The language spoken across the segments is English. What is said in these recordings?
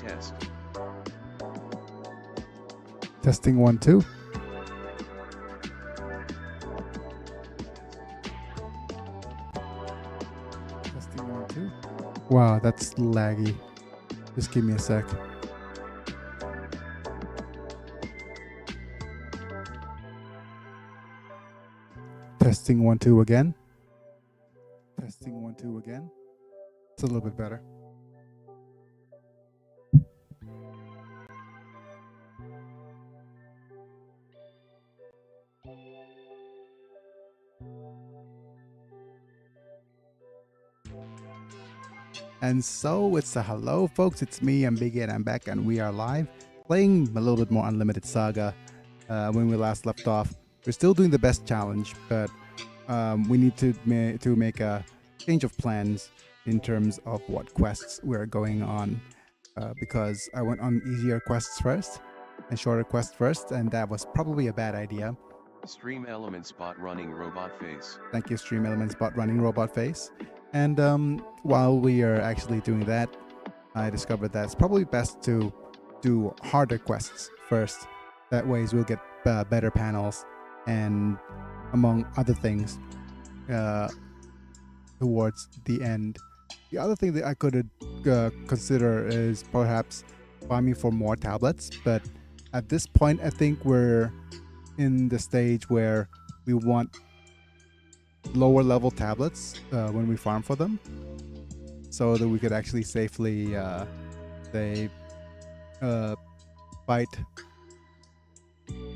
Test. Testing 1, 2. Testing 1, 2. Wow, that's laggy. Just give me a sec. Testing 1, 2 again. Testing 1, 2 again. It's a little bit better. And so it's a hello, folks. It's me, I'm Biggie, and I'm back, and we are live playing a little bit more Unlimited Saga. When we last left off, we're still doing the best challenge, but we need to make a change of plans in terms of what quests we're going on, because I went on easier quests first and shorter quests first, and that was probably a bad idea. Stream Elements bot running robot face. Thank you, Stream Elements bot running robot face. And while we are actually doing that, I discovered that it's probably best to do harder quests first. That way we'll get better panels and, among other things, towards the end. The other thing that I could consider is perhaps farming for more tablets, but at this point I think we're in the stage where we want lower level tablets when we farm for them, so that we could actually safely fight.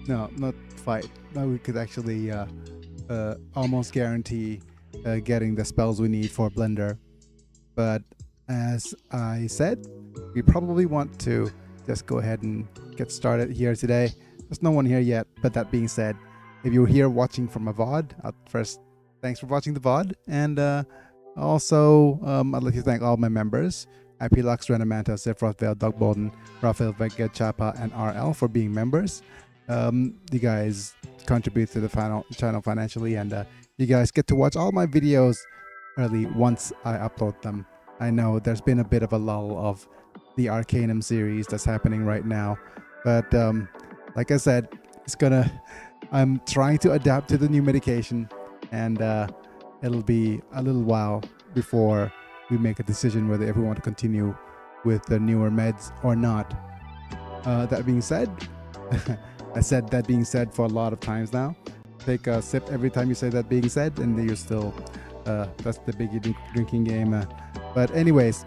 No, not fight. No, we could actually almost guarantee getting the spells we need for Blender. But as I said, we probably want to just go ahead and get started here today. There's no one here yet, but that being said, if you're here watching from a VOD, first, thanks for watching the VOD, and also I'd like to thank all my members: IP Lux, Renamanta, Sephiroth Vale, Doug Bolden, Rafael Vega, Chapa, and RL for being members. You guys contribute to the channel financially, and you guys get to watch all my videos early once I upload them. I know there's been a bit of a lull of the Arcanum series that's happening right now, but like I said, I'm trying to adapt to the new medication, and it'll be a little while before we make a decision whether we want to continue with the newer meds or not. That being said, I said that being said for a lot of times now. Take a sip every time you say that being said, and you're still, that's the Biggie drinking game. But anyways,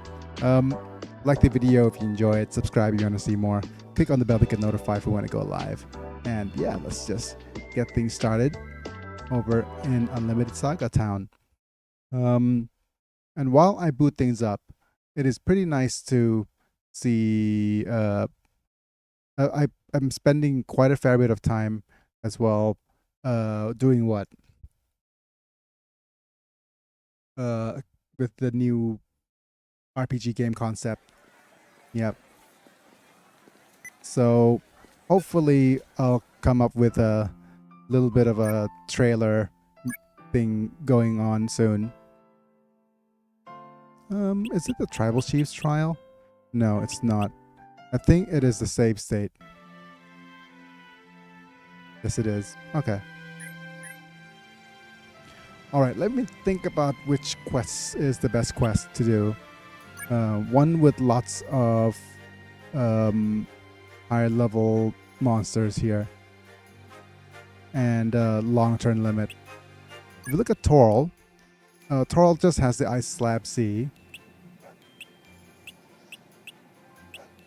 like the video if you enjoy it, subscribe if you want to see more, click on the bell to get notified for when I go live. And yeah, let's just get things started over in Unlimited Saga Town. And while I boot things up, it is pretty nice to see I'm spending quite a fair bit of time as well doing what? With the new RPG game concept. Yep. So hopefully I'll come up with a little bit of a trailer thing going on soon. Is it the Tribal Chiefs trial? No, it's not. I think it is the save state. Yes, it is. Okay. Alright, let me think about which quest is the best quest to do. One with lots of higher level monsters here, and long turn limit. If you look at Torl, Torl just has the Ice Slab Sea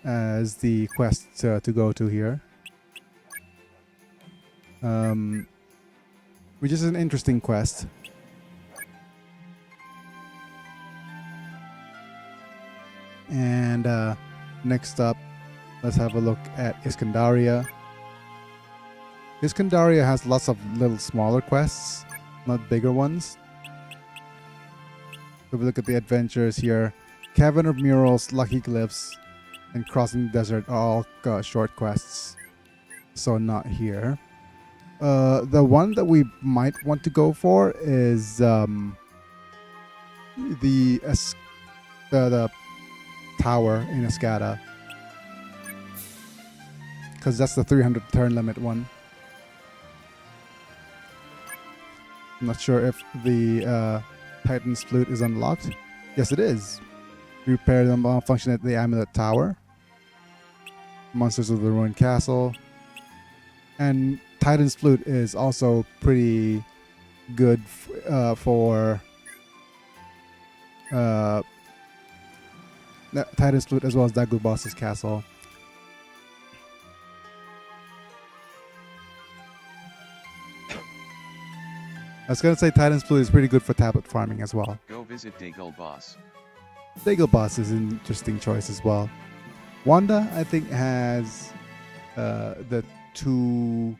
as the quest to go to here, which is an interesting quest. And next up, let's have a look at Iskandaria. Iskandaria has lots of little smaller quests, not bigger ones. If we look at the adventures here, Cavern of Murals, Lucky Glyphs, and Crossing the Desert are all short quests, so not here. The one that we might want to go for is the tower in Escada. because that's the 300 turn limit one. I'm not sure if the Titan's Flute is unlocked. Yes, it is. Repair the malfunction at the Amulet Tower. Monsters of the Ruined Castle. And Titan's Flute is also pretty good for Titan's Flute as well as Dagobas's Castle. I was going to say Titan's Flute is pretty good for tablet farming as well. Go visit Dagobas. Dagobas is an interesting choice as well. Wanda, I think, has the two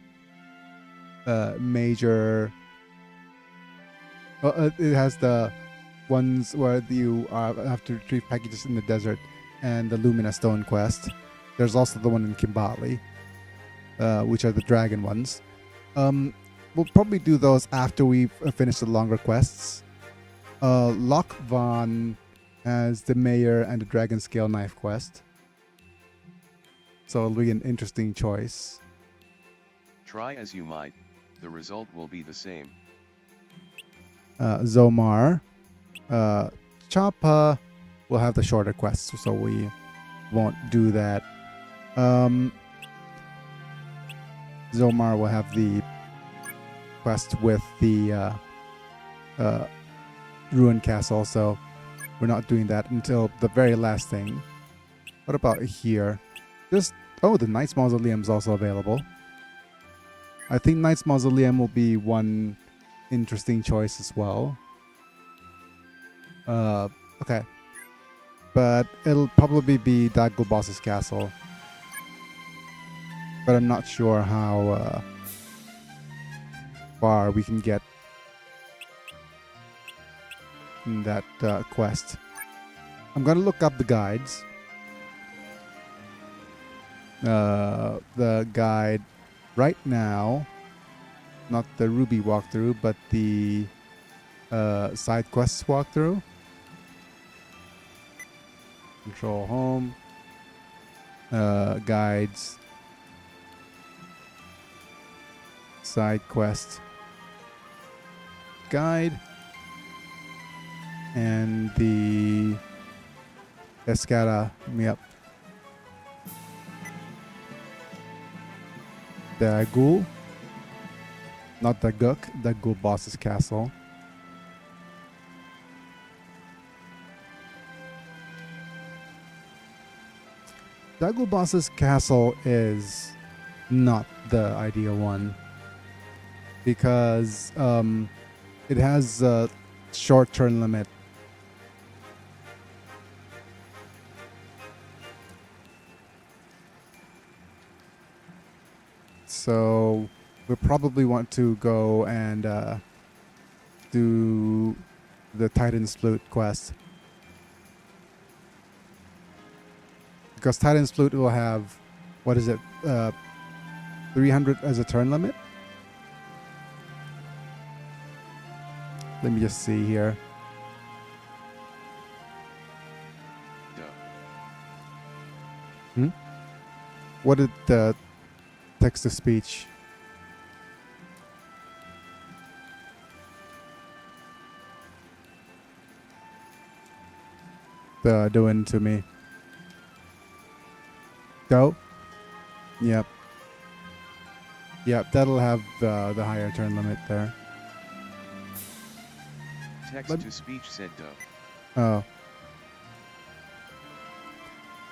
major... it has the ones where you have to retrieve packages in the desert and the Lumina Stone quest. There's also the one in Kimbali, which are the dragon ones. We'll probably do those after we've finished the longer quests. Loch Von has the Mayor and the Dragon Scale Knife quest. So it'll be an interesting choice. Try as you might, the result will be the same. Zomar. Choppa will have the shorter quests, so we won't do that. Zomar will have the quest with the Ruined Castle, so we're not doing that until the very last thing. What about here? The Knight's Mausoleum is also available. I think Knight's Mausoleum will be one interesting choice as well. Okay. But it'll probably be Dagobas's Castle. But I'm not sure how far we can get in that quest. I'm gonna look up the guides. The guide right now, not the Ruby walkthrough, but the Sidequests walkthrough. Control home. Guides. Sidequest guide. And the Escada. Yep. The Ghoul. Not the Guk, the Ghoul boss's castle. Dagul boss's castle is not the ideal one because it has a short turn limit. So we probably want to go and do the Titan's Flute quest. Because Titan's Flute will have, 300 as a turn limit? Let me just see here. What did the text-to-speech? Doing to me. Go. Yep. Yep, that'll have the higher turn limit there. Text-to-speech said do. Oh.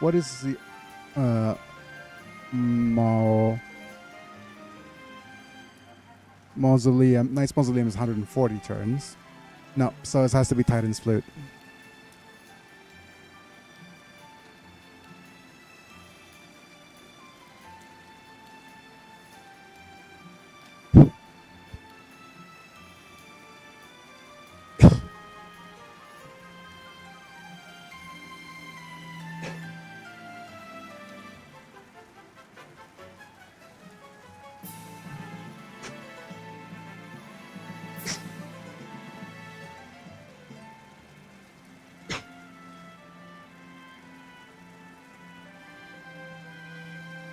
What is the Mausoleum? Knight's Mausoleum is 140 turns. No, so it has to be Titan's Flute.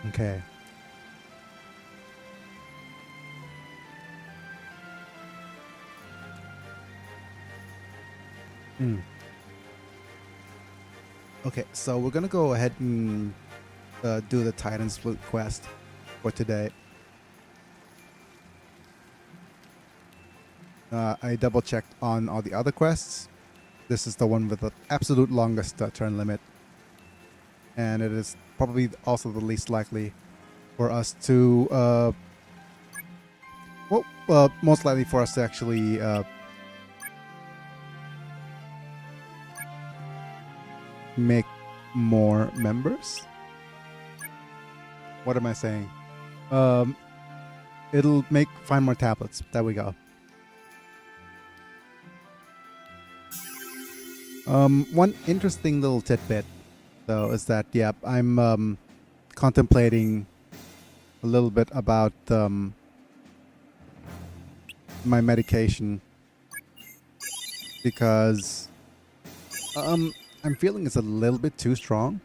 Okay. Mm. Okay, so we're gonna go ahead and do the Titan's Flute quest for today. I double checked on all the other quests. This is the one with the absolute longest turn limit, and it is probably also the least likely for us to, most likely for us to actually make more members. What am I saying? It'll find more tablets. There we go. One interesting little tidbit, though, is that I'm contemplating a little bit about my medication because I'm feeling it's a little bit too strong.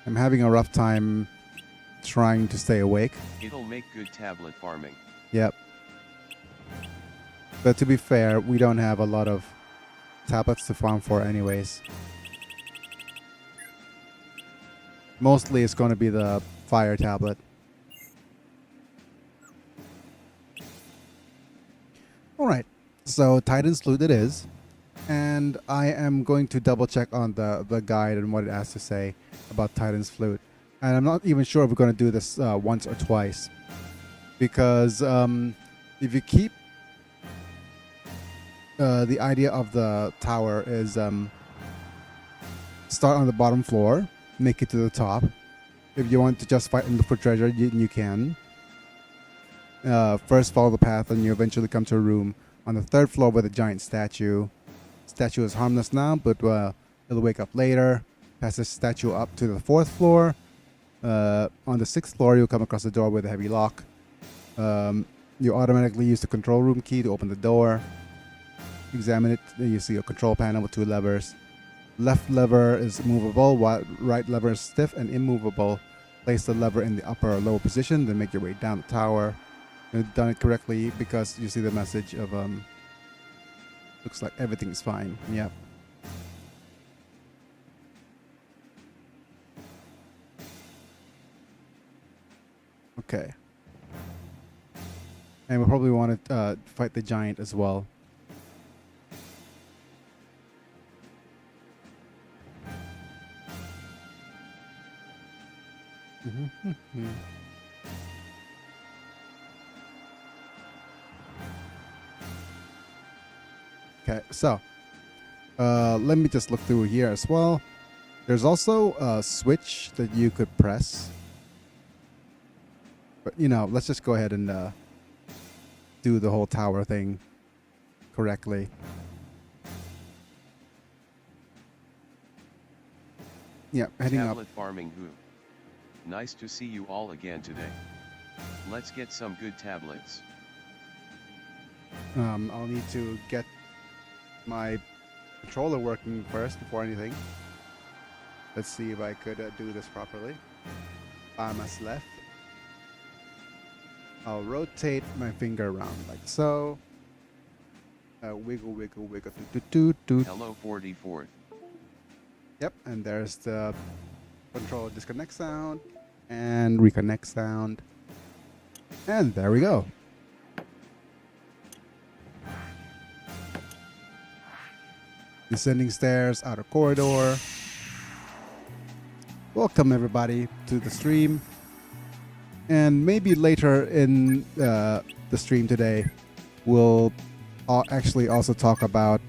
I'm having a rough time trying to stay awake. It'll make good tablet farming. Yep. But to be fair, we don't have a lot of tablets to farm for anyways. Mostly it's going to be the fire tablet. Alright, so Titan's Flute it is. And I am going to double check on the guide and what it has to say about Titan's Flute. And I'm not even sure if we're going to do this once or twice. Because if you keep... the idea of the tower is start on the bottom floor, make it to the top. If you want to just fight and look for treasure, you can. First follow the path and you eventually come to a room on the 3rd floor with a giant statue. Statue is harmless now, but it'll wake up later. Pass the statue up to the 4th floor. On the 6th floor, you'll come across a door with a heavy lock. You automatically use the control room key to open the door. Examine it, you see a control panel with 2 levers. Left lever is movable, while right lever is stiff and immovable. Place the lever in the upper or lower position, then make your way down the tower. You've done it correctly because you see the message of looks like everything is fine. Yep. Okay. And we probably want to fight the giant as well. Okay, so let me just look through here as well. There's also a switch that you could press, but let's just go ahead and do the whole tower thing correctly. Yeah, heading up. Tablet farming who? Nice to see you all again today. Let's get some good tablets. I'll need to get my controller working first before anything. Let's see if I could do this properly. Must left. I'll rotate my finger around like so. Wiggle, wiggle, wiggle. Hello 44th. Yep, and there's the controller disconnect sound and reconnect sound. And there we go. Descending stairs, outer corridor. Welcome everybody to the stream. And maybe later in the stream today, we'll actually also talk about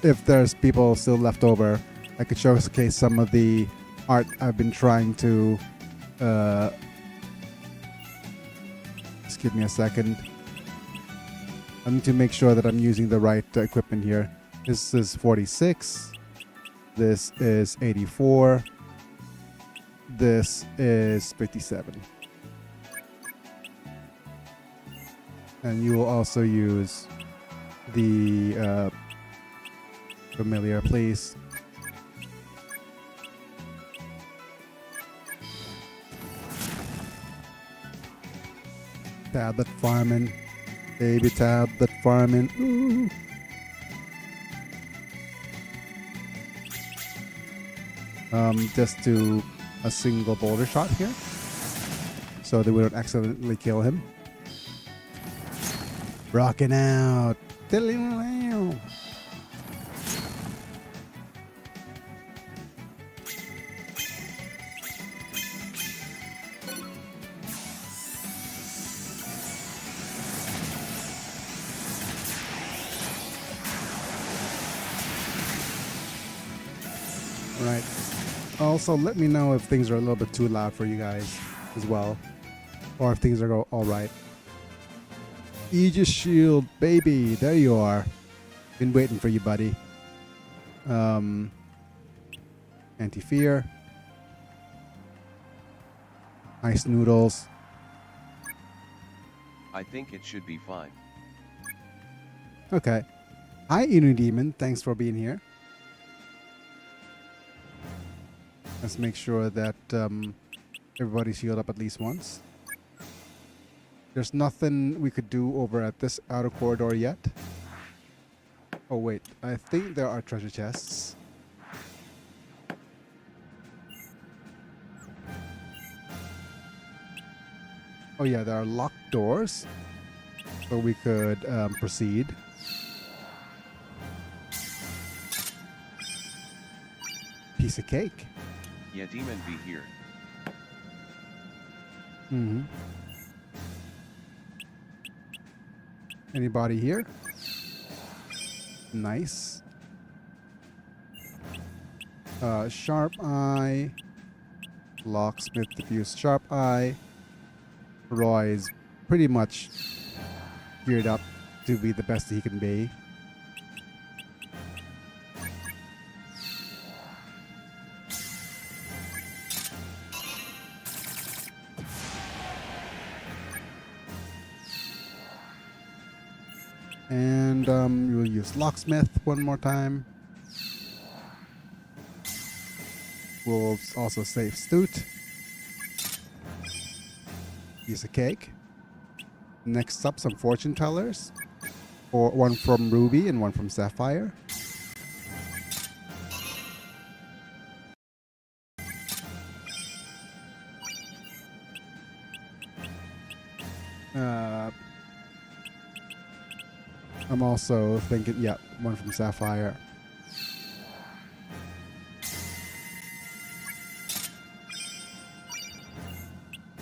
if there's people still left over, I could showcase some of the art I've been trying to just give me a second. I need to make sure that I'm using the right equipment here. This is 46. This is 84. This is 57. And you will also use the familiar, please. Tablet farming. Baby tablet farming. Ooh. Just do a single boulder shot here, so that we don't accidentally kill him. Rocking out. Right. Also, let me know if things are a little bit too loud for you guys as well, or if things are all right. Aegis Shield, baby, there you are. Been waiting for you, buddy. Anti-fear. Ice noodles. I think it should be fine. Okay. Hi, Inu Demon. Thanks for being here. Let's make sure that everybody's healed up at least once. There's nothing we could do over at this outer corridor yet. Oh wait, I think there are treasure chests. Oh yeah, there are locked doors, so we could proceed. Piece of cake. Yeah, demon be here. Mm-hmm. Anybody here? Nice. Sharp eye. Locksmith diffuse sharp eye. Roy's pretty much geared up to be the best he can be. And we'll use Locksmith one more time. We'll also save Stoot. Piece of cake. Next up, some fortune tellers. Or one from Ruby and one from Sapphire. I'm also thinking, yeah, one from Sapphire.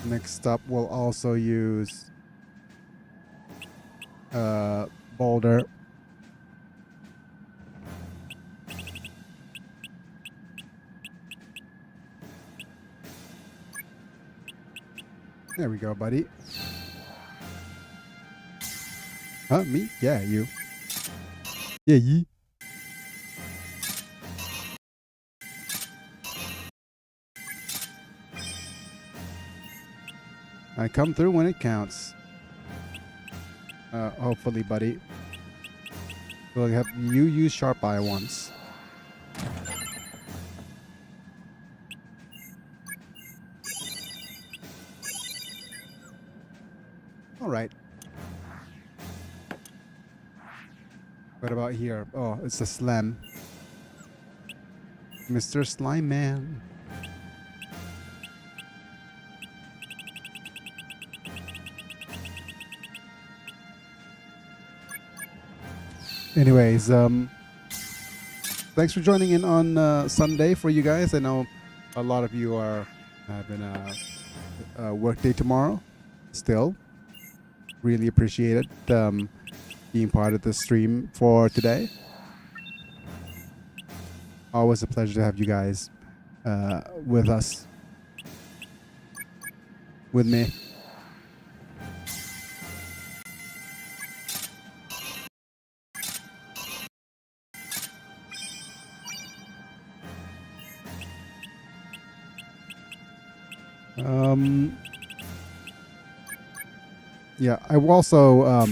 Next up, we'll also use Boulder. There we go, buddy. Huh, me? Yeah, you. Yeah, ye. I come through when it counts. Hopefully, buddy. We'll have you use Sharp Eye once. All right. What about here? Oh, it's a slam. Mr. Slime Man. Anyways, thanks for joining in on Sunday for you guys. I know a lot of you are having a work day tomorrow. Still, really appreciate it. Being part of the stream for today. Always a pleasure to have you guys with us, with me. Yeah, I will also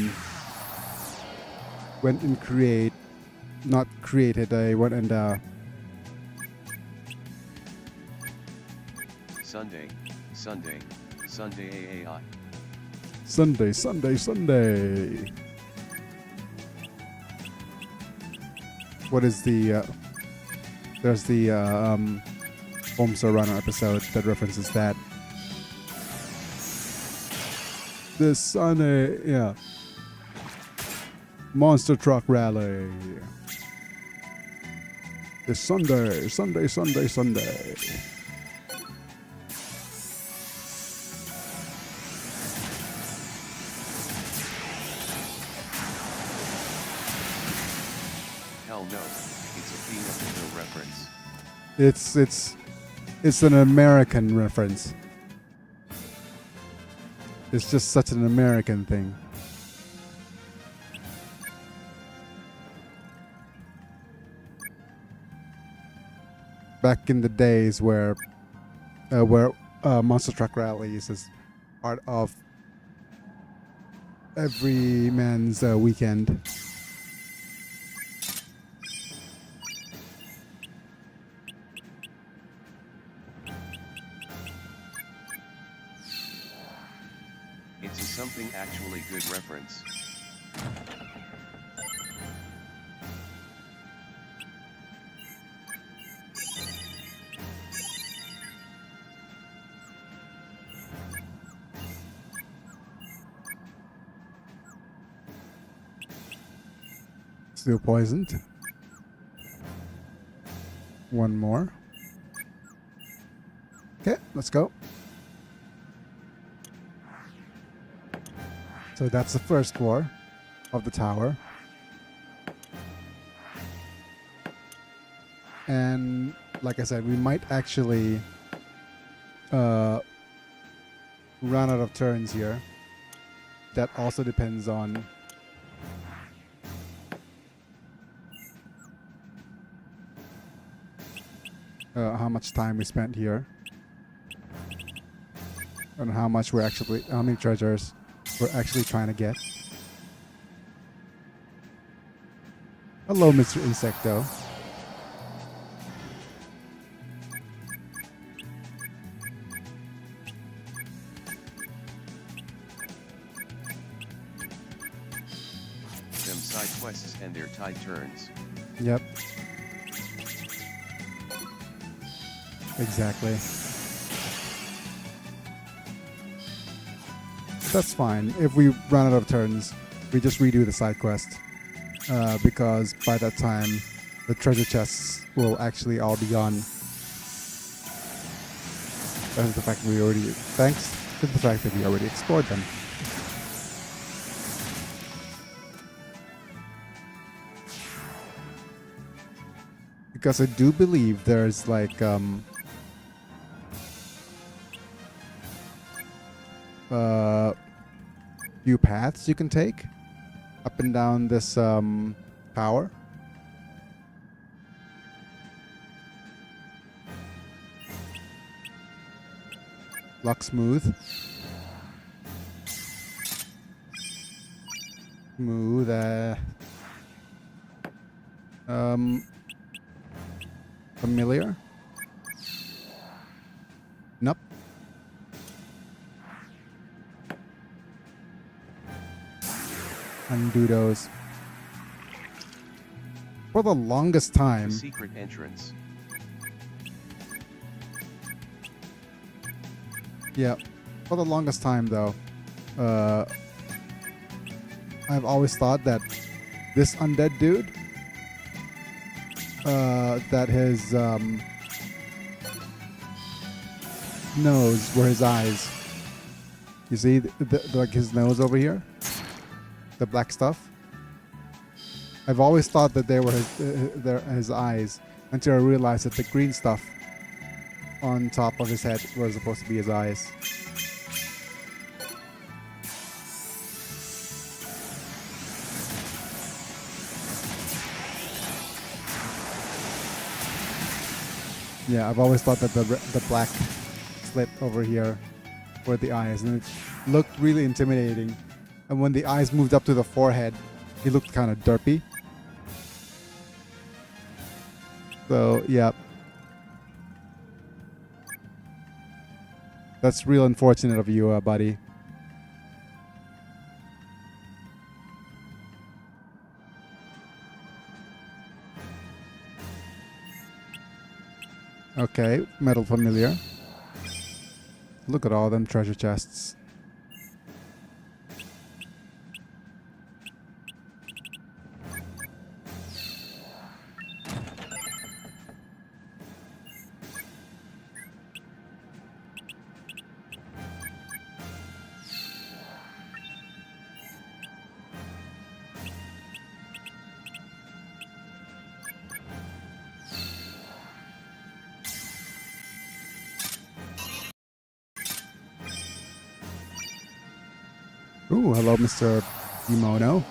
went and not created. I went and Sunday AAI. Sunday. what is the there's the Homestar Runner episode that references that. The Sunday, yeah. Monster Truck Rally. It's Sunday. Hell no, it's a Peanut Butter reference. It's an American reference. It's just such an American thing. Back in the days where Monster Truck Rallies is part of every man's weekend. It's a something actually good reference. Still poisoned. One more. Okay, let's go. So that's the first floor of the tower. And like I said, we might actually run out of turns here. That also depends on how much time we spent here. And how many treasures we're actually trying to get. Hello, Mr. Insecto. Them side quests and their tide turns. Yep. Exactly. That's fine. If we run out of turns, we just redo the side quest. Because by that time, the treasure chests will actually all be gone. Thanks to the fact that we already explored them. Because I do believe there's like few paths you can take up and down this tower. Luck smooth. Smooth. Familiar. Nope. Undo those. For the longest time. The secret entrance. Yeah. For the longest time, though, I've always thought that this undead dude, that his nose were his eyes. You see, like his nose over here, the black stuff. I've always thought that they were his eyes until I realized that the green stuff on top of his head were supposed to be his eyes. Yeah, I've always thought that the black slit over here were the eyes, and it looked really intimidating. And when the eyes moved up to the forehead, he looked kind of derpy. So, yeah. That's real unfortunate of you, buddy. Okay, metal familiar. Look at all them treasure chests. Ooh, hello, Mr. Kimono.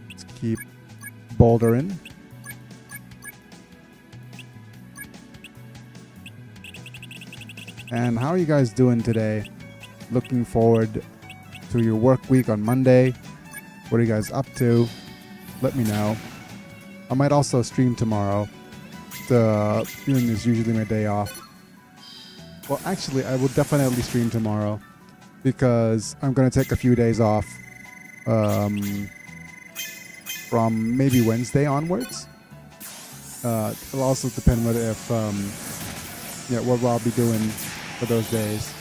Let's keep bouldering. And how are you guys doing today? Looking forward to your work week on Monday. What are you guys up to? Let me know. I might also stream tomorrow. The viewing is usually my day off. Well, actually, I will definitely stream tomorrow because I'm going to take a few days off from maybe Wednesday onwards. It'll also depend whether if what I'll be doing for those days.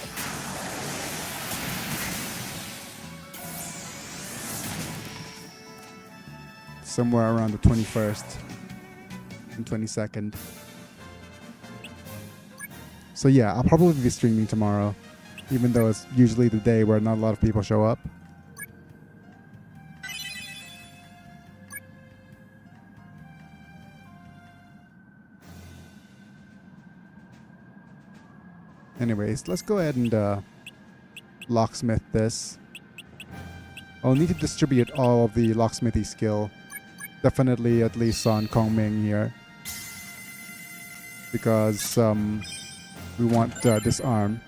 Somewhere around the 21st and 22nd. So yeah, I'll probably be streaming tomorrow, even though it's usually the day where not a lot of people show up. Anyways, let's go ahead and locksmith this. I'll need to distribute all of the locksmithy skill. Definitely at least on Kongming here. Because we want disarm.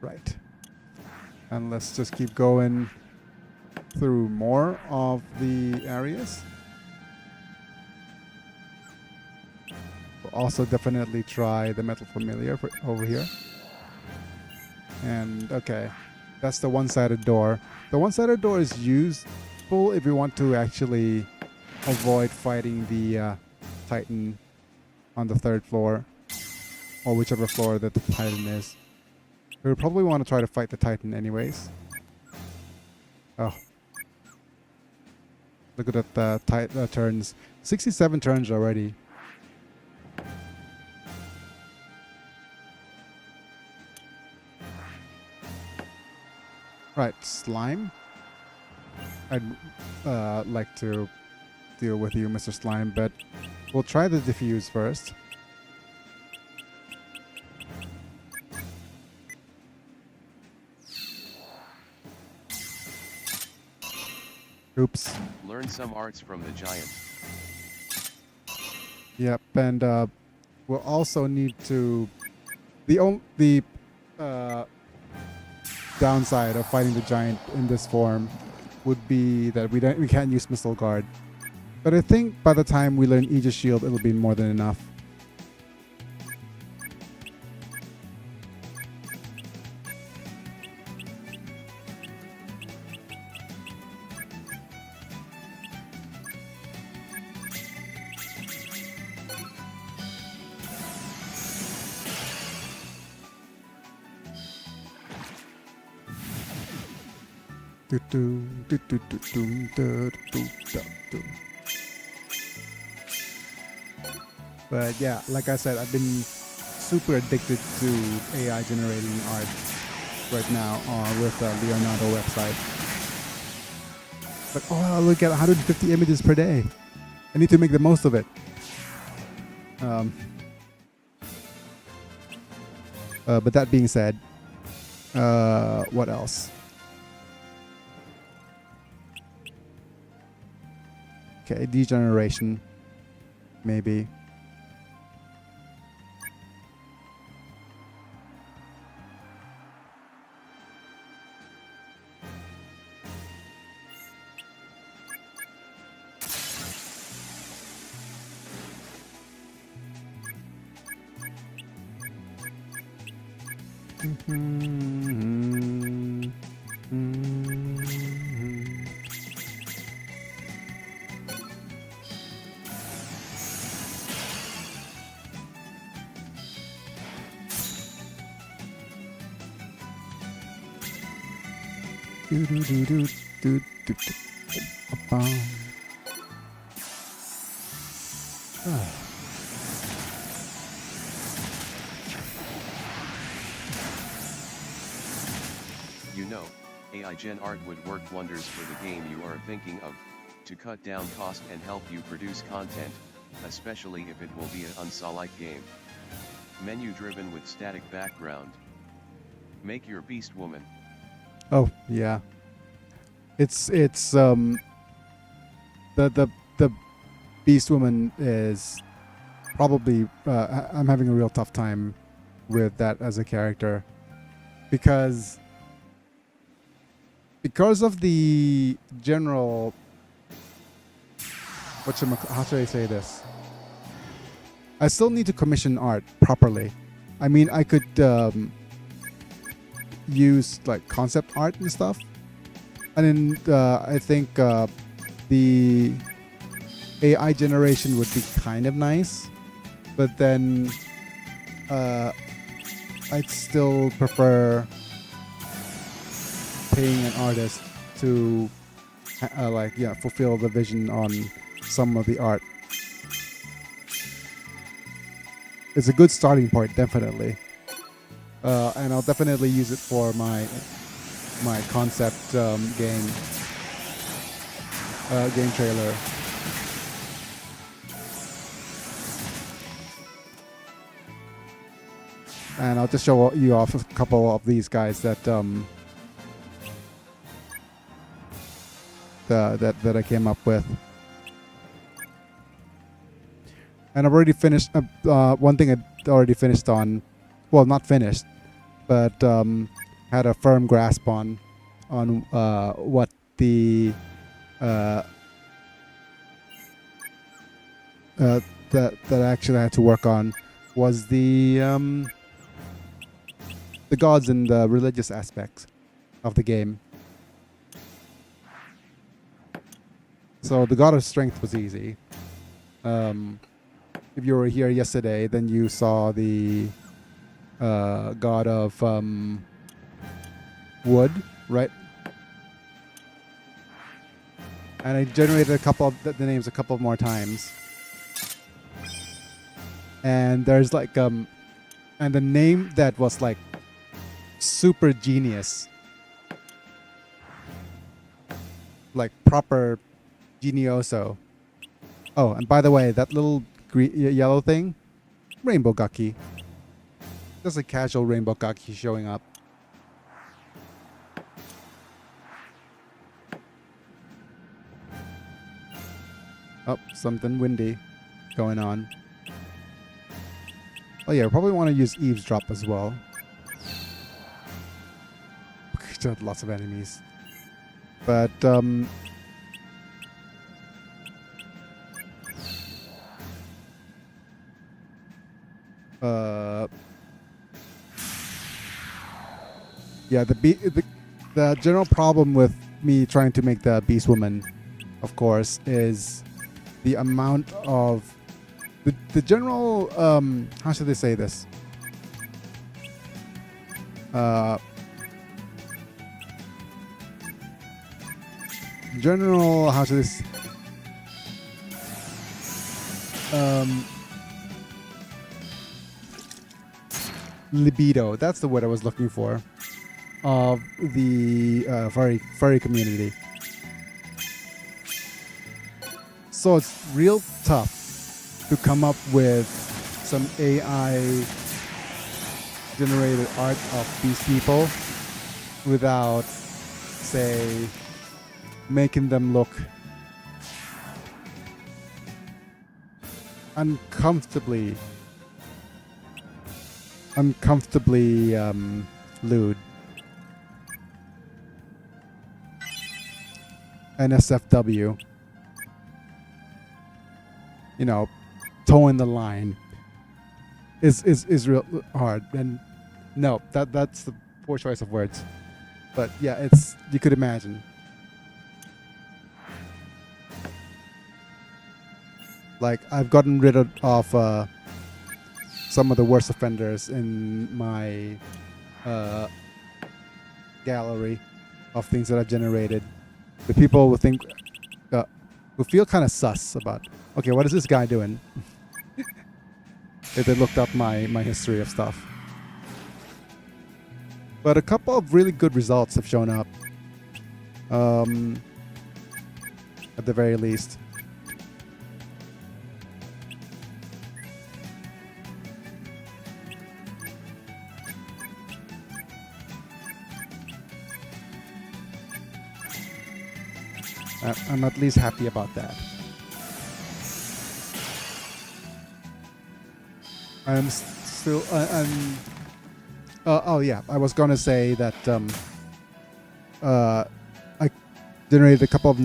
Right. And let's just keep going through more of the areas. We'll also definitely try the metal familiar for over here. And okay, that's the one-sided door. The one-sided door is useful if you want to actually avoid fighting the Titan on the 3rd floor, or whichever floor that the Titan is. We would probably want to try to fight the Titan anyways. Oh. Look at that turns. 67 turns already. Right, slime. I'd like to deal with you, Mr. Slime, but we'll try the diffuse first. Oops. Learn some arts from the giant. Yep, and we'll also need to... The downside of fighting the giant in this form would be that we can't use Missile Guard. But I think by the time we learn Aegis Shield, it'll be more than enough. But yeah, like I said, I've been super addicted to AI generating art right now with the Leonardo website. But oh, look at 150 images per day. I need to make the most of it. But that being said, what else? Okay, degeneration, maybe. Mhm. Mhm. Do do do do do do do. Ba-bum. Ah. You know, AI Gen art would work wonders for the game you are thinking of, to cut down cost and help you produce content, especially if it will be an Unsaw-like game. Menu driven with static background. Make your beast woman. Oh yeah, it's the Beast Woman is probably I'm having a real tough time with that as a character because of the general how should I say this? I still need to commission art properly. I mean, I could use like concept art and stuff, and then I think the AI generation would be kind of nice, but then I'd still prefer paying an artist to fulfill the vision on some of the art. It's a good starting point, definitely, and I'll definitely use it for my concept game trailer. And I'll just show you off a couple of these guys that that I came up with. And I've already finished one thing I'd already finished on, well, not finished, but had a firm grasp on what the that I actually had to work on was the gods and the religious aspects of the game. So the god of strength was easy. If you were here yesterday, then you saw the god of wood, right? And I generated a couple of the names a couple more times. And there's like and the name that was like super genius, like proper genioso. Oh, and by the way, that little yellow thing, rainbow gaki. Just a casual rainbow gaki showing up. Oh, something windy going on. Oh yeah, I probably want to use eavesdrop as well. Lots of enemies, but yeah, the general problem with me trying to make the Beast Woman, of course, is the amount of the general how should they say this? General, how should this? Libido. That's the word I was looking for. Of the furry community. So it's real tough to come up with some AI generated art of these people without, say, making them look uncomfortably lewd. NSFW. You know, towing the line is real hard, and No, that's the poor choice of words. But yeah, it's, you could imagine. Like, I've gotten rid of some of the worst offenders in my gallery of things that I've generated. The people who feel kind of sus about, okay, what is this guy doing? If they looked up my history of stuff. But a couple of really good results have shown up. At the very least. I'm at least happy about that. I'm still. Oh yeah, I was gonna say that I generated a couple of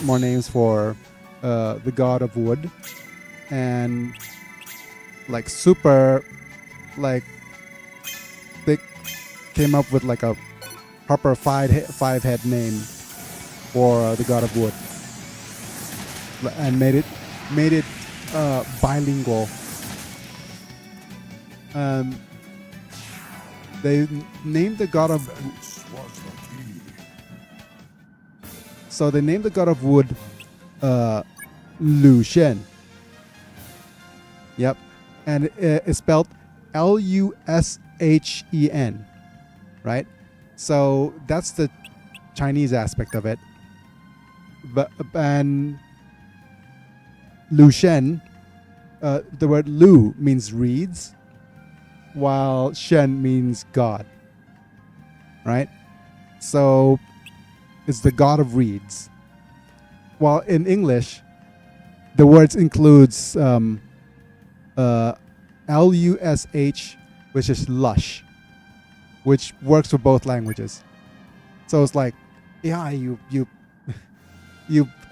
more names for the god of wood, and like super, like they came up with like a proper five head name for the god of wood, and made it bilingual. They named the god of. So they named the god of wood, Lu Shen. Yep, and it's spelled Lushen, right? So that's the Chinese aspect of it. And Lu Shen, the word Lu means reeds, while Shen means God, right? So it's the god of reeds. While in English, the words includes Lush, which is lush, which works for both languages. So it's like, yeah, you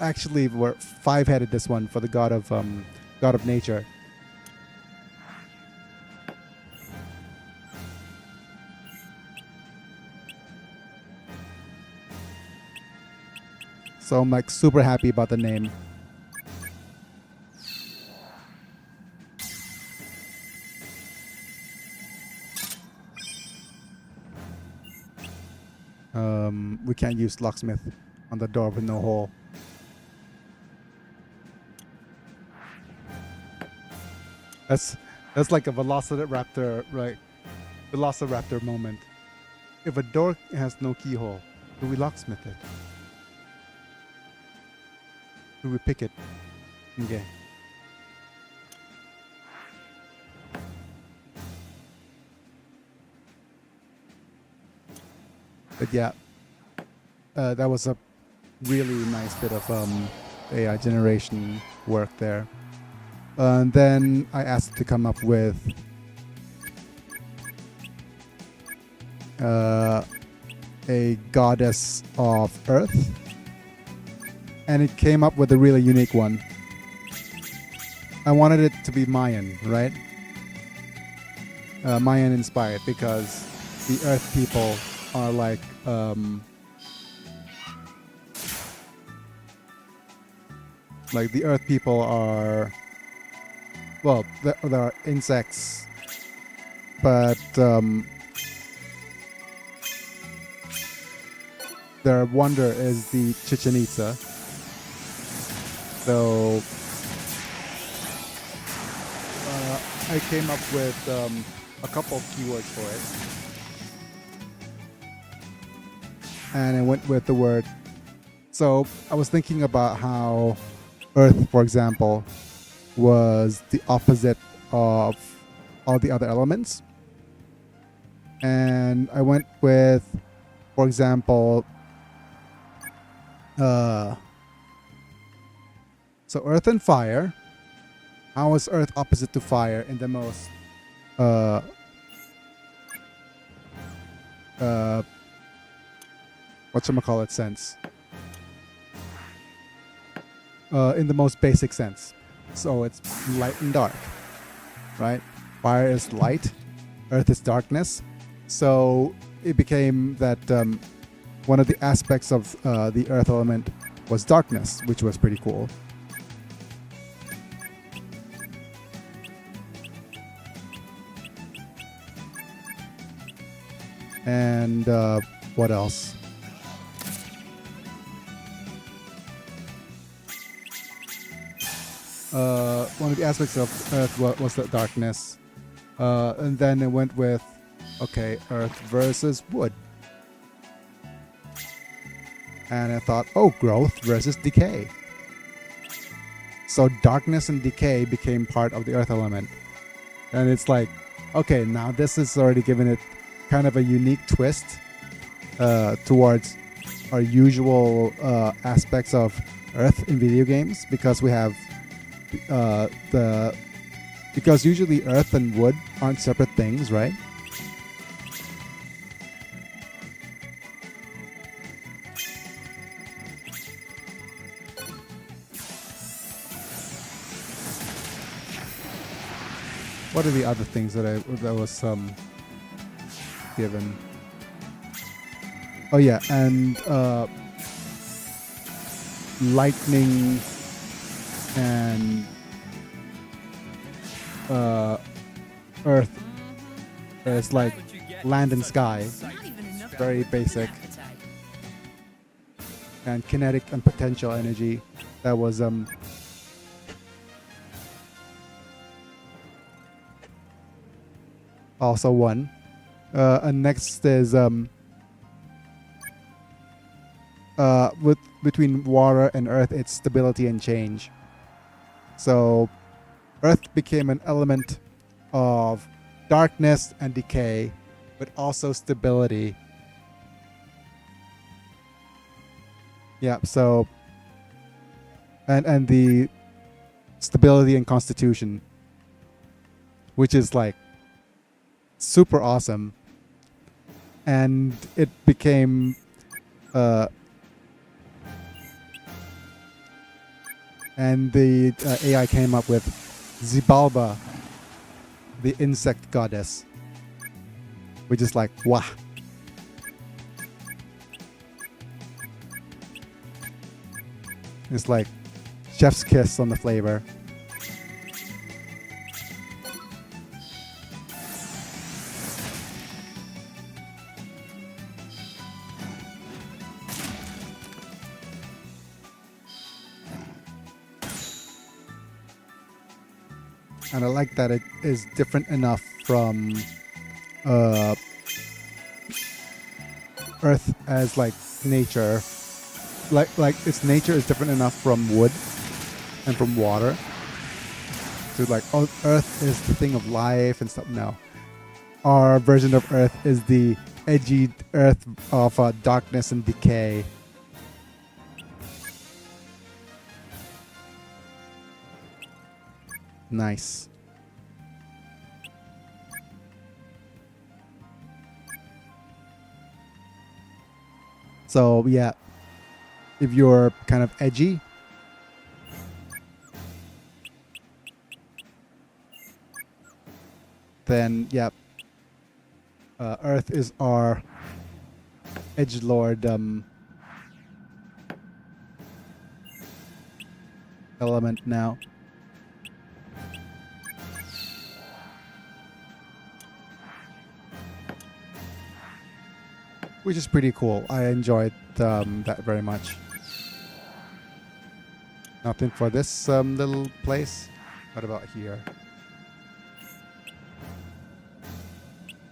actually were five-headed this one for the god of nature. So I'm like super happy about the name. We can't use locksmith on the door with no hole. That's like a Velociraptor, right? Velociraptor moment. If a door has no keyhole, do we locksmith it? Do we pick it? Okay. But yeah, that was a really nice bit of AI generation work there. And then I asked to come up with a goddess of Earth, and it came up with a really unique one. I wanted it to be Mayan, right? Mayan inspired, because the Earth people are like the Earth people are, well, there are insects, but their wonder is the Chichen Itza. So I came up with a couple of keywords for it, and I went with the word. So I was thinking about how Earth, for example, was the opposite of all the other elements, and I went with, for example, so Earth and fire. How is Earth opposite to fire in the most whatchamacallit sense? In the most basic sense. So it's light and dark, right? Fire is light, Earth is darkness. So it became that one of the aspects of the earth element was darkness, which was pretty cool. And what else? One of the aspects of earth was the darkness. And then it went with, okay, earth versus wood. And I thought, oh, growth versus decay. So darkness and decay became part of the earth element. And it's like, okay, now this is already given it kind of a unique twist towards our usual aspects of earth in video games, because we have because usually earth and wood aren't separate things, right? What are the other things that was given? Oh yeah, and lightning and earth is like land and sky, very basic, and kinetic and potential energy. That was also one. And next is between water and earth, it's stability and change. So earth became an element of darkness and decay, but also stability. Yeah, so and the stability and constitution, which is like super awesome. And it became and the AI came up with Xibalba, the insect goddess, which is like, wow. It's like chef's kiss on the flavor. And I like that it is different enough from Earth as like nature. Like its nature is different enough from wood and from water. So like, oh, Earth is the thing of life and stuff. No. Our version of Earth is the edgy Earth of darkness and decay. Nice. So yeah, if you're kind of edgy, then yeah, Earth is our edgelord element now. Which is pretty cool. I enjoyed that very much. Nothing for this little place. What about here?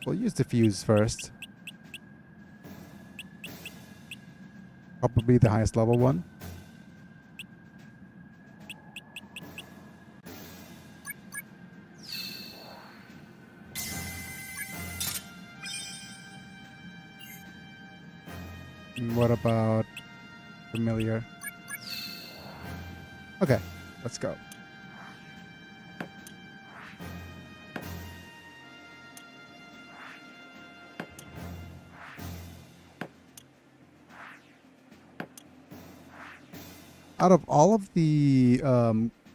We'll use the fuse first. Probably the highest level one. And what about familiar? Okay, let's go. Out of all of the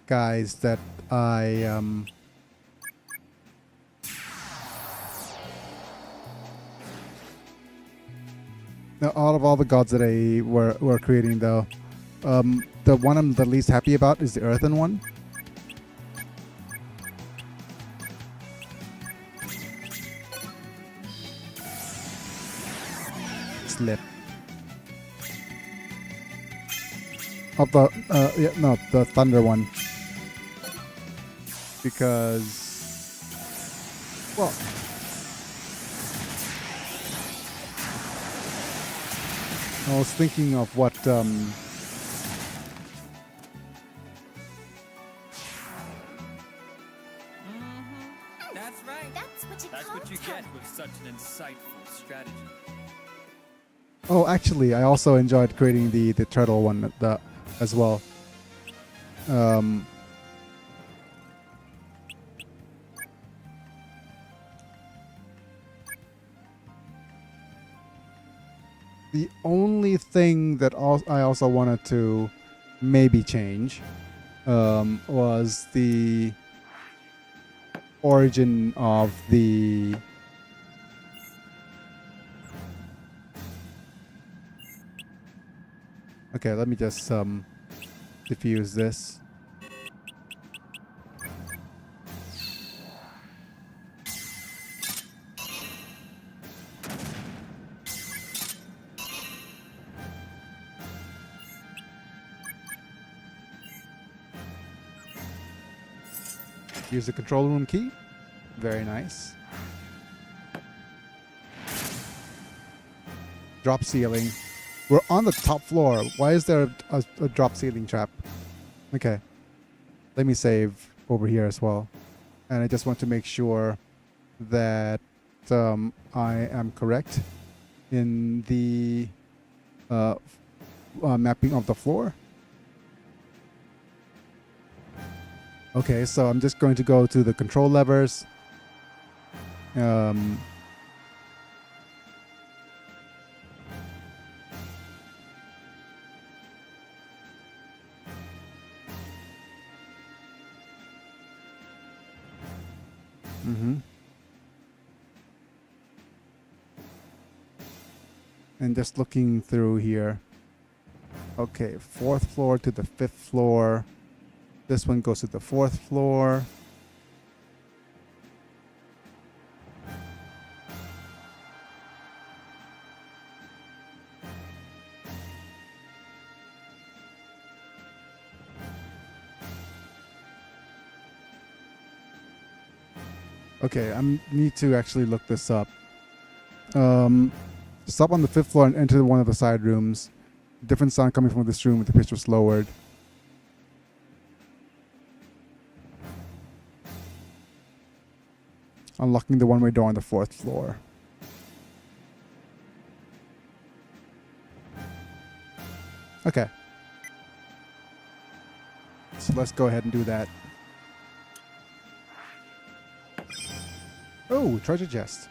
guys that I Now, out of all the gods that were creating, though, the one I'm the least happy about is the earthen one. Slip. Of the the thunder one. Because, well, I was thinking of what That's right. That's what you get with such an insightful strategy. oh, actually, I also enjoyed creating the turtle one as well. The only thing that I also wanted to maybe change was the origin of the okay, let me just diffuse this. Use the control room key. Very nice. Drop ceiling. We're on the top floor. Why is there a drop ceiling trap? Okay. Let me save over here as well. And I just want to make sure that I am correct in the mapping of the floor. Okay, so I'm just going to go to the control levers. And just looking through here. Okay, 4th floor to the 5th floor. This one goes to the 4th floor. Okay, I need to actually look this up. Stop on the 5th floor and enter one of the side rooms. Different sound coming from this room with the pitch was lowered. Unlocking the one-way door on the 4th floor. Okay. So let's go ahead and do that. Oh, treasure chest.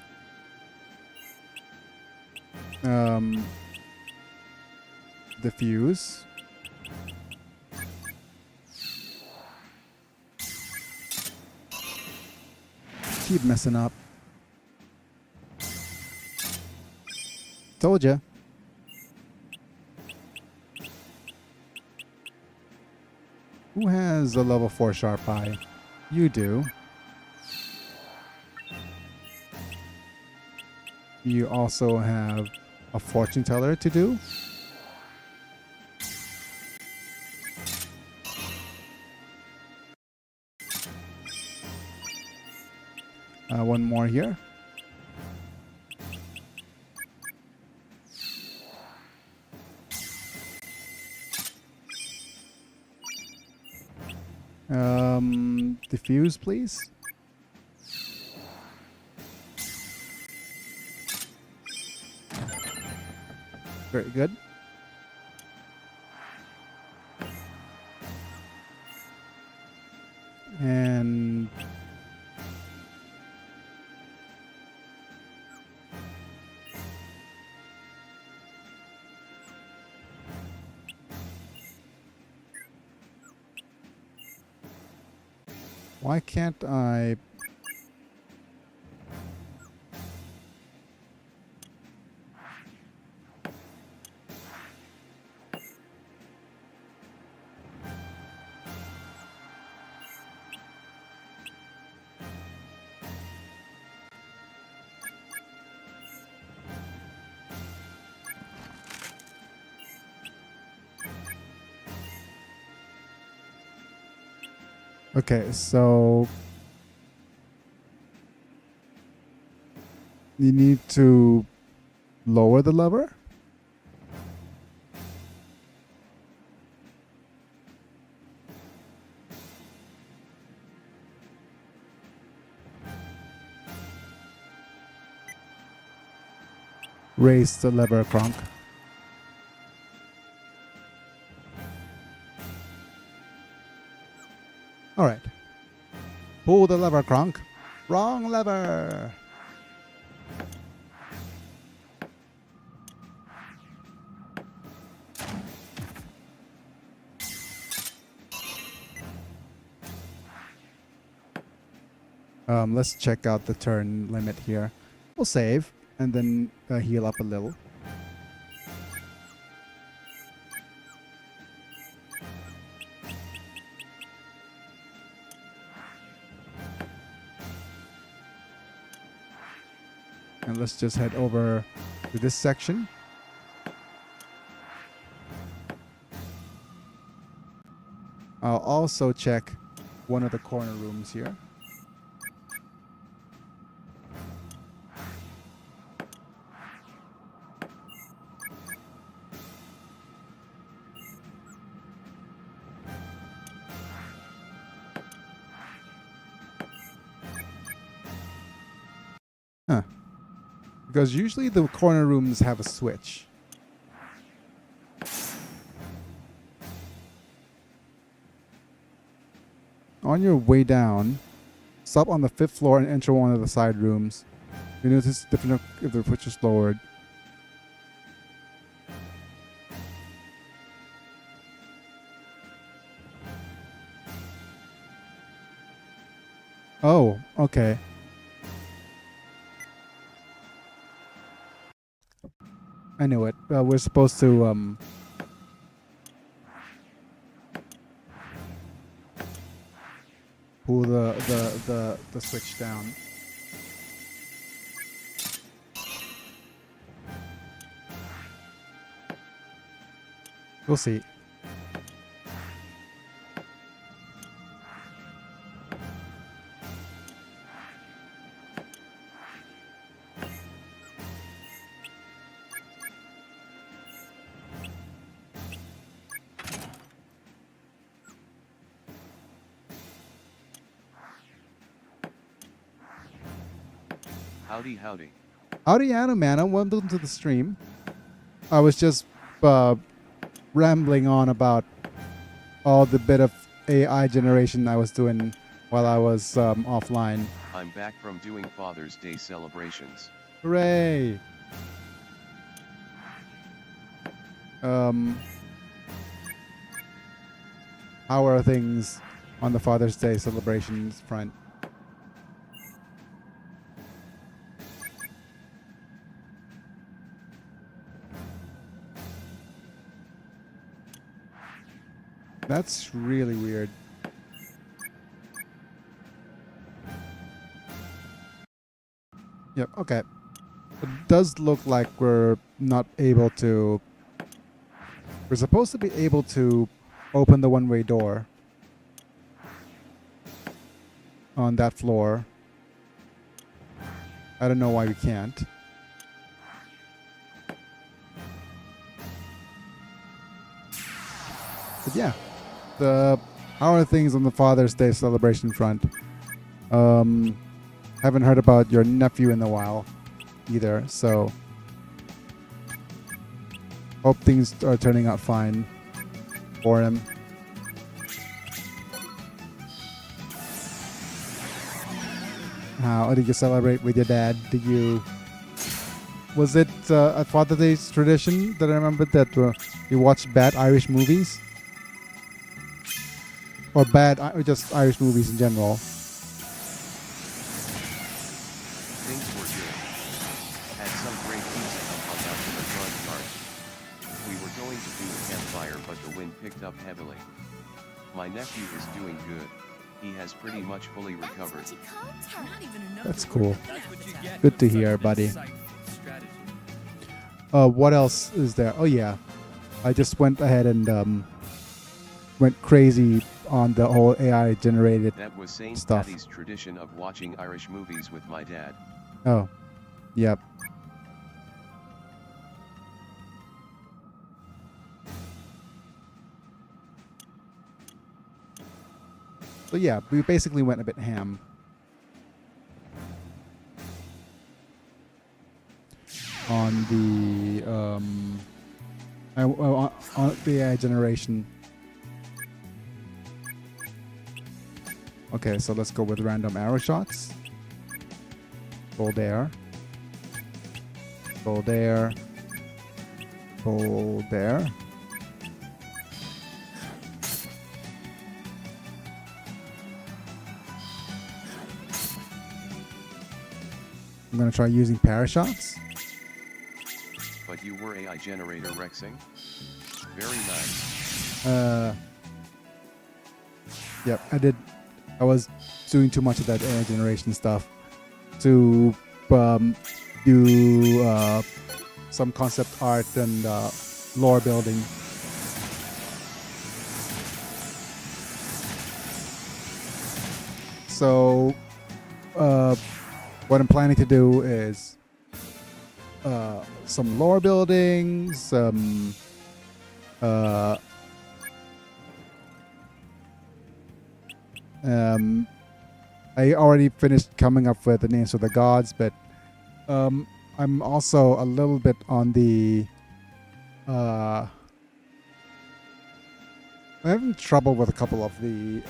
Diffuse. Keep messing up. Told ya. Who has a level 4 sharp eye? You do. You also have a fortune teller to do. One more here. Diffuse, please. Very good. And why can't I? Okay, so you need to lower the lever. Raise the lever, Kronk. All right. Pull the lever, Kronk. Wrong lever. Let's check out the turn limit here. We'll save and then heal up a little. And let's just head over to this section. I'll also check one of the corner rooms here. Huh. Because usually the corner rooms have a switch. On your way down, stop on the 5th floor and enter one of the side rooms. You notice different if the switch is lowered. Oh, okay. I knew it. We're supposed to pull the switch down. We'll see. Howdy, howdy. Howdy, Anna. Welcome to the stream. I was just rambling on about all the bit of AI generation I was doing while I was offline. I'm back from doing Father's Day celebrations. Hooray! How are things on the Father's Day celebrations front? That's really weird. Yep, okay. It does look like we're not able to... We're supposed to be able to open the one-way door on that floor. I don't know why we can't. But yeah. How are things on the Father's Day celebration front? Haven't heard about your nephew in a while either, so hope things are turning out fine for him. How did you celebrate with your dad? Was it a Father's Day tradition that I remember that you watched bad Irish movies? Or just Irish movies in general. Things were good. Had some great pizza hung out in the front yard. We were going to do a campfire, but the wind picked up heavily. My nephew is doing good. He has pretty much fully recovered. That's cool. That's what you get Good with to such hear, an buddy. insightful strategy. What else is there? Oh yeah, I just went ahead and went crazy on the whole AI generated That was Saint stuff. Paddy's tradition of watching Irish movies with my dad. Oh, yep. So yeah, we basically went a bit ham. On the on the AI generation. Okay, so let's go with random arrow shots. Go there. Go there. Go there. I'm gonna try using parashots. But you were AI generator Rexing? Very nice. Yep, I did. I was doing too much of that AI generation stuff to do some concept art and lore building. So, what I'm planning to do is some lore building, some I already finished coming up with the names of the gods, but I'm also a little bit on the I'm having trouble with a couple of the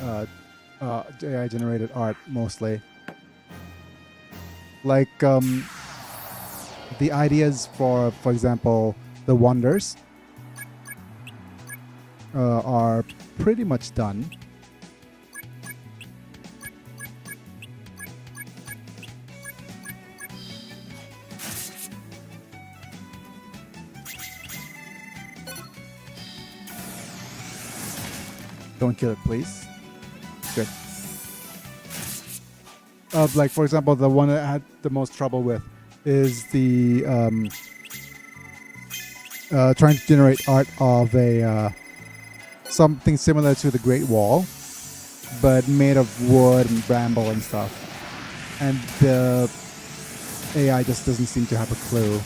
AI generated art mostly. Like the ideas for example, the wonders are pretty much done. Don't kill it, please. Good. Like for example, the one that I had the most trouble with is the trying to generate art of a something similar to the Great Wall, but made of wood and bramble and stuff. And the AI just doesn't seem to have a clue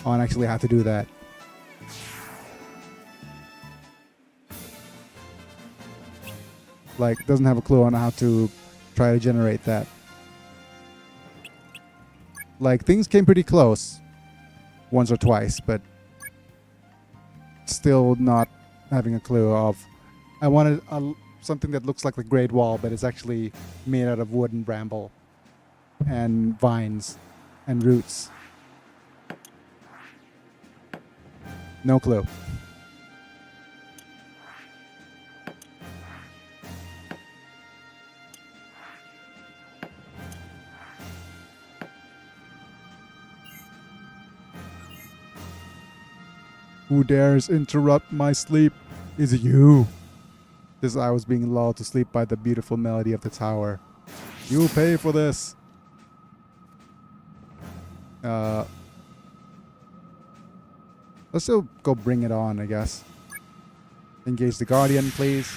on actually how to do that. Like, doesn't have a clue on how to try to generate that. Like, things came pretty close once or twice, but still not having a clue of... I wanted something that looks like the Great Wall, but it's actually made out of wood and bramble and vines and roots. No clue. Who dares interrupt my sleep? Is it you? This I was being lulled to sleep by the beautiful melody of the tower. You will pay for this. Let's still go bring it on, I guess. Engage the Guardian, please.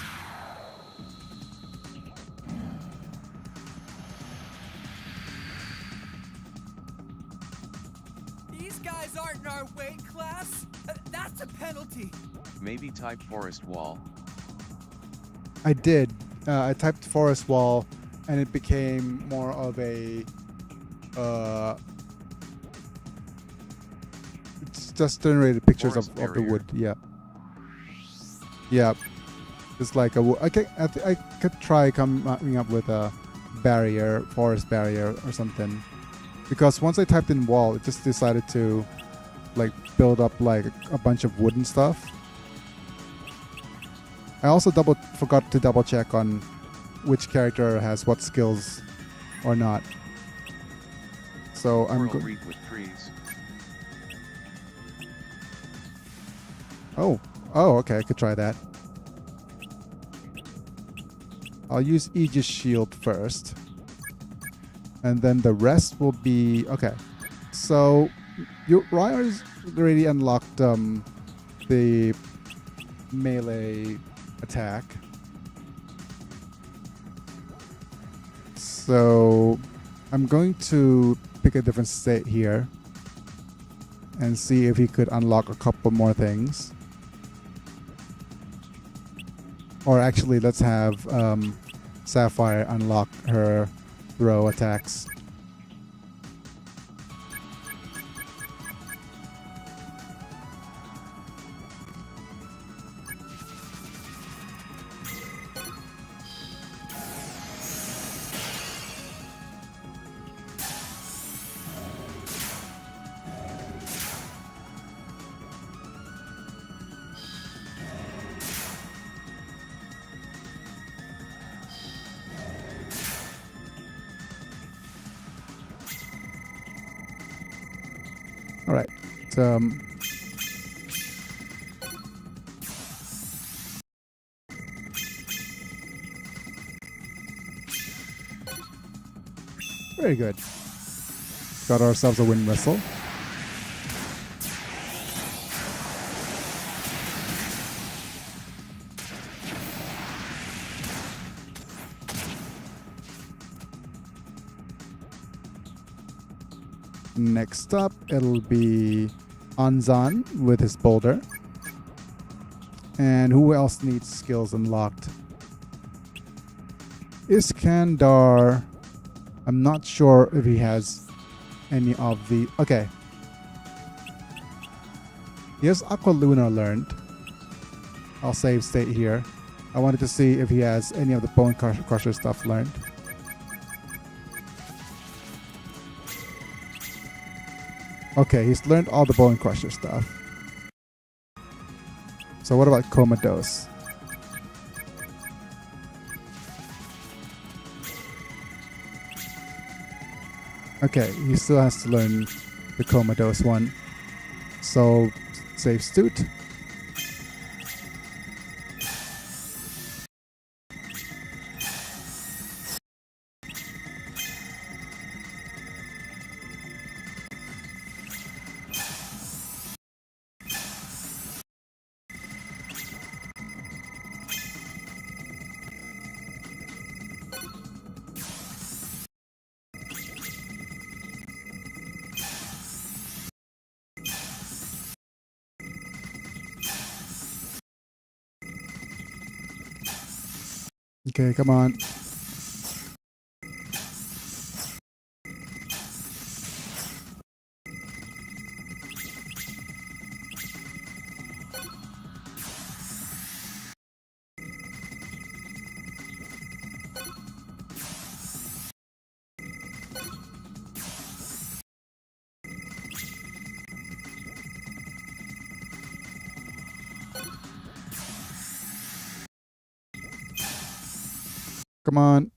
These guys aren't in our weight class. That's a penalty. Maybe type forest wall. I did. I typed forest wall, and it became more of a... it's just generated pictures of the Barrier. wood. Yeah. Yeah. It's like a... I could try coming up with a barrier, forest barrier or something. Because once I typed in wall, it just decided to like build up like a bunch of wooden stuff. I also forgot to double check on which character has what skills or not. So I'm Coral reef with trees. Oh, okay, I could try that. I'll use Aegis Shield first. And then the rest will be... Okay. So, Ryer's already unlocked the melee attack. So I'm going to pick a different state here and see if he could unlock a couple more things. Or actually, let's have Sapphire unlock her throw attacks. All right. Very good. Got ourselves a wind whistle. Next up, it'll be Anzan with his boulder. And who else needs skills unlocked? Iskandar. I'm not sure if he has any of the... Okay. He has Aqua Luna learned. I'll save state here. I wanted to see if he has any of the Bone Crusher stuff learned. Okay, he's learned all the Bone Crusher stuff. So what about Comatose? Okay, he still has to learn the Comatose one. So, save Stoot. Okay, come on. Come on.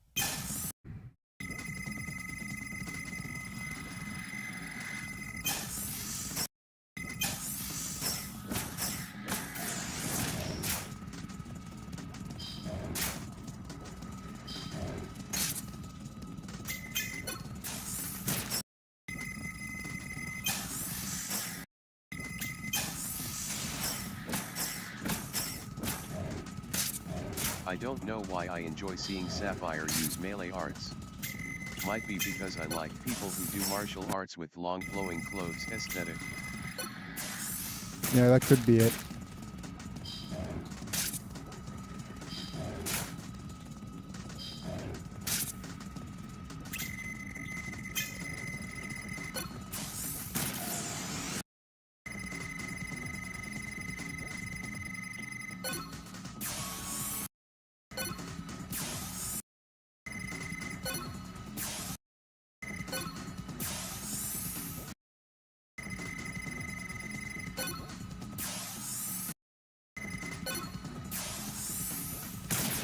I don't know why I enjoy seeing Sapphire use melee arts. Might be because I like people who do martial arts with long flowing clothes aesthetic. Yeah, that could be it.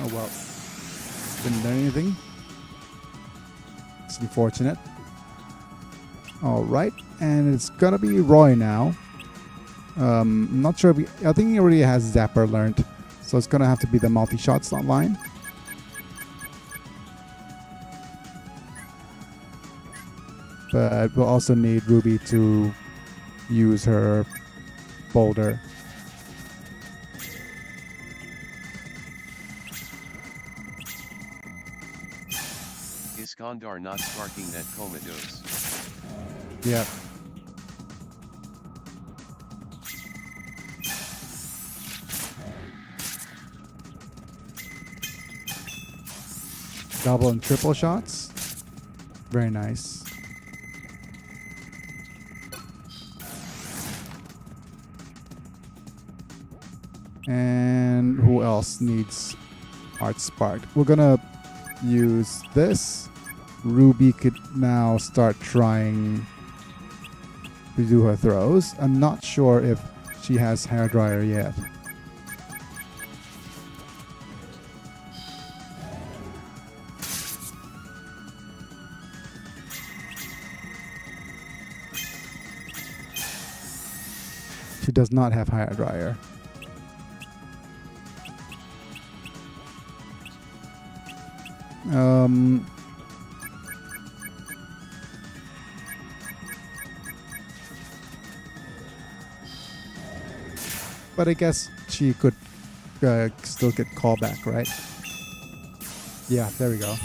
Oh well. Didn't learn anything. It's unfortunate. Alright, and it's gonna be Roy now. I'm not sure if I think he already has Zapper learned. So it's gonna have to be the multi-shots line. But we'll also need Ruby to use her boulder. Iskandar not sparking that comatose. Yep. Double and triple shots. Very nice. And who else needs Art Sparked? We're gonna use this. Ruby could now start trying to do her throws. I'm not sure if she has hairdryer yet. She does not have hairdryer. But I guess she could still get callback, right? Yeah, there we go.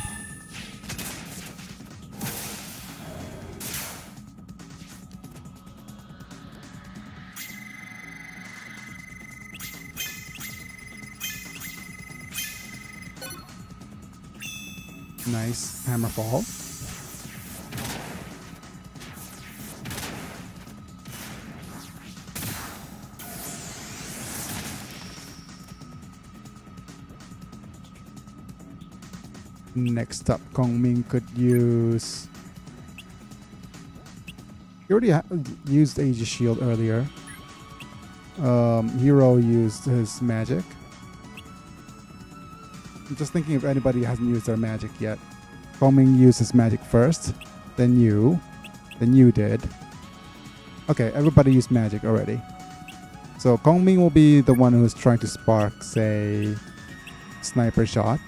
Nice hammer fall. Next up, Kongming could use... He already used Aegis Shield earlier. Hero used his magic. I'm just thinking if anybody hasn't used their magic yet. Kongming used his magic first, then you did. Okay, everybody used magic already. So Kongming will be the one who's trying to spark, say, sniper shot.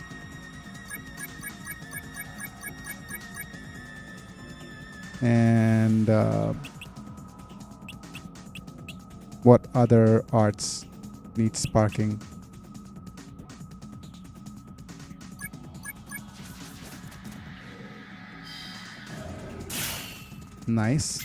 And what other arts need sparking? Nice.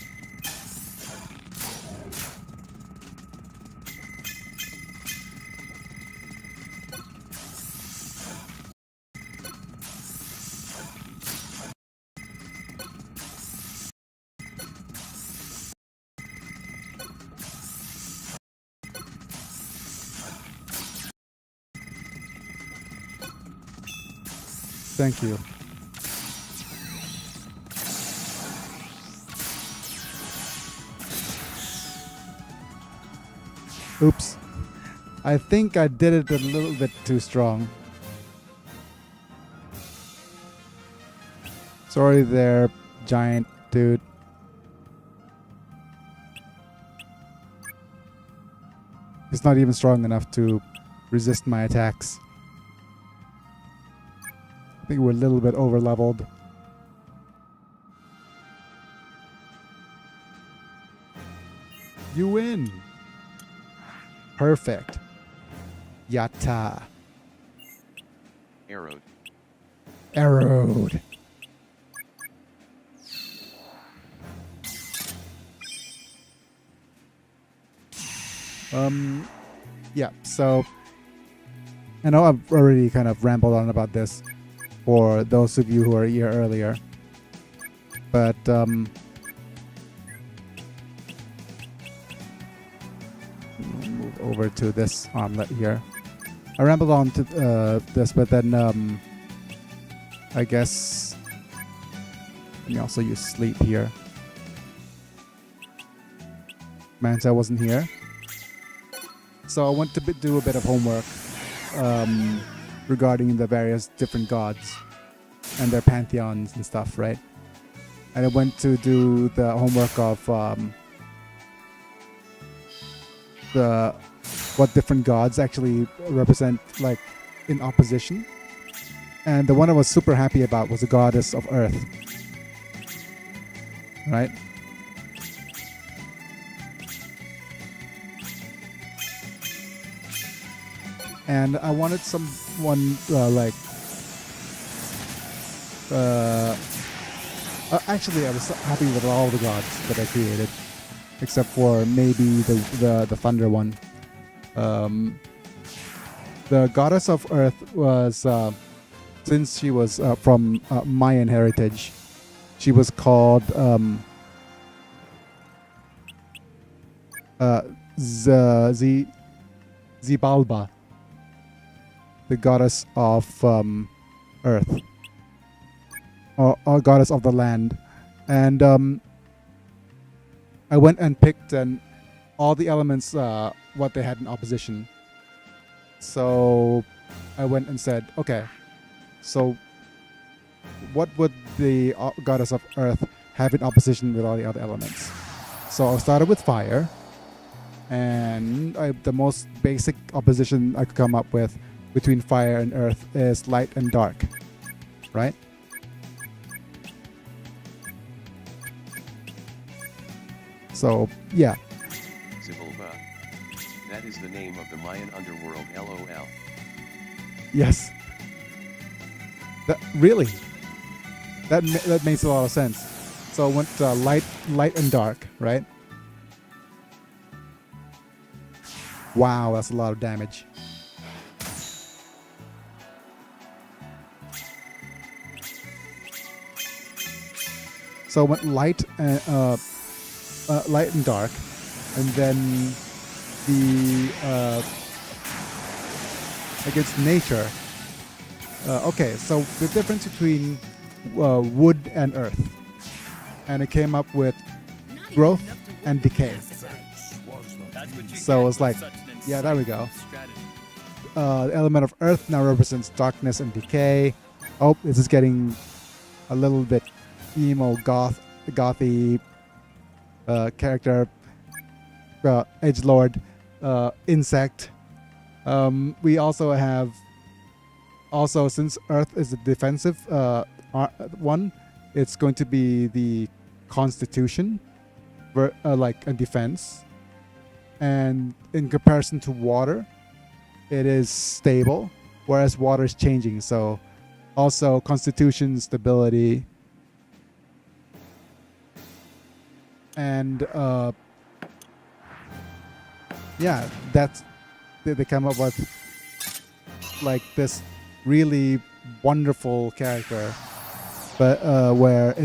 Thank you. Oops. I think I did it a little bit too strong. Sorry there, giant dude. He's not even strong enough to resist my attacks. I think we're a little bit over leveled. You win. Perfect. Yatta. Arrowed. Arrowed. Yeah, so I know I've already kind of rambled on about this for those of you who are here earlier, but move over to this armlet here. I rambled on to this, but then I guess you also use sleep here. Mansa wasn't here. So I want to do a bit of homework regarding the various different gods and their pantheons and stuff, right? And I went to do the homework of what different gods actually represent, like, in opposition. And the one I was super happy about was the goddess of Earth, right? And I wanted someone Actually, I was happy with all the gods that I created, except for maybe the thunder one. The goddess of earth was, since she was from Mayan heritage, she was called Zibalba, the goddess of earth, or goddess of the land. And I went and picked all the elements what they had in opposition. So I went and said, okay, so what would the goddess of earth have in opposition with all the other elements? So I started with fire, and the most basic opposition I could come up with between fire and earth is light and dark, right? So yeah. Xibalba. That is the name of the Mayan underworld, LOL. Yes. Really? That makes a lot of sense. So I went light and dark, right? Wow, that's a lot of damage. So I went light and dark, and then the against nature. Okay, so the difference between wood and earth, and it came up with growth and decay. So it's like, yeah, there we go. The element of earth now represents darkness and decay. Oh, this is getting a little bit emo gothy character, edgelord, insect. We also have, since earth is a defensive one, it's going to be the constitution, like a defense. And in comparison to water, it is stable, whereas water is changing. So also constitution, stability, and yeah, that's they come up with like this really wonderful character, but where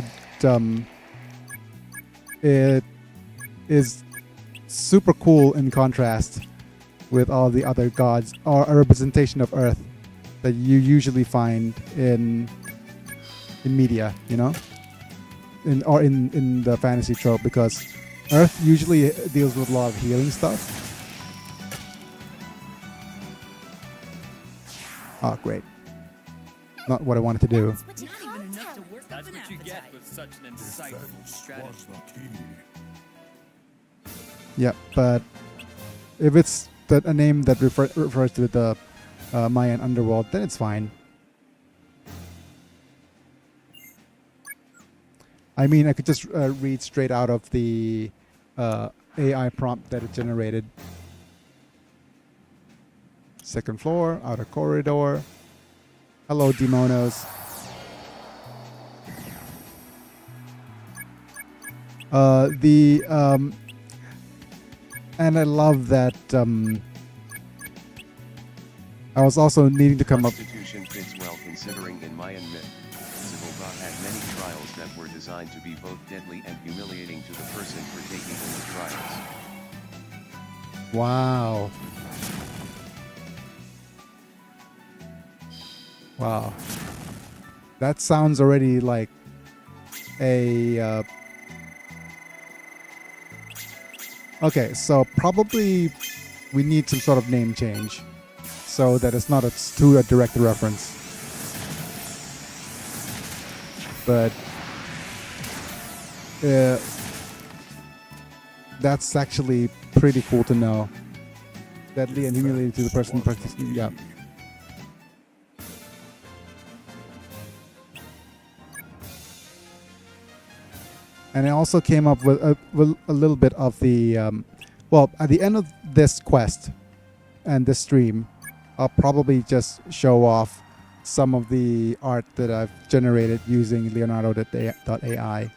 it is super cool in contrast with all the other gods, or a representation of earth that you usually find in media, you know, in the fantasy trope, because earth usually deals with a lot of healing stuff. Oh, great. Not what I wanted to do. That's what you get with such an insightful strategy. Yeah, but if it's a name that refers to the Mayan underworld, then it's fine. I mean, I could just read straight out of the AI prompt that it generated. Second floor, outer corridor. Hello, Demonos. And I love that. I was also needing to come up. Constitution fits well considering in Mayan myth, Xibalba had many trials that were designed to be both deadly and humiliating to the person partaking in the trials. Wow. Wow. That sounds already like a... Okay, so probably we need some sort of name change so that it's not a direct reference. But that's actually pretty cool to know. Deadly and humiliating to the person practicing. Yeah. And I also came up with a little bit of the, well, at the end of this quest and this stream, I'll probably just show off some of the art that I've generated using Leonardo.ai.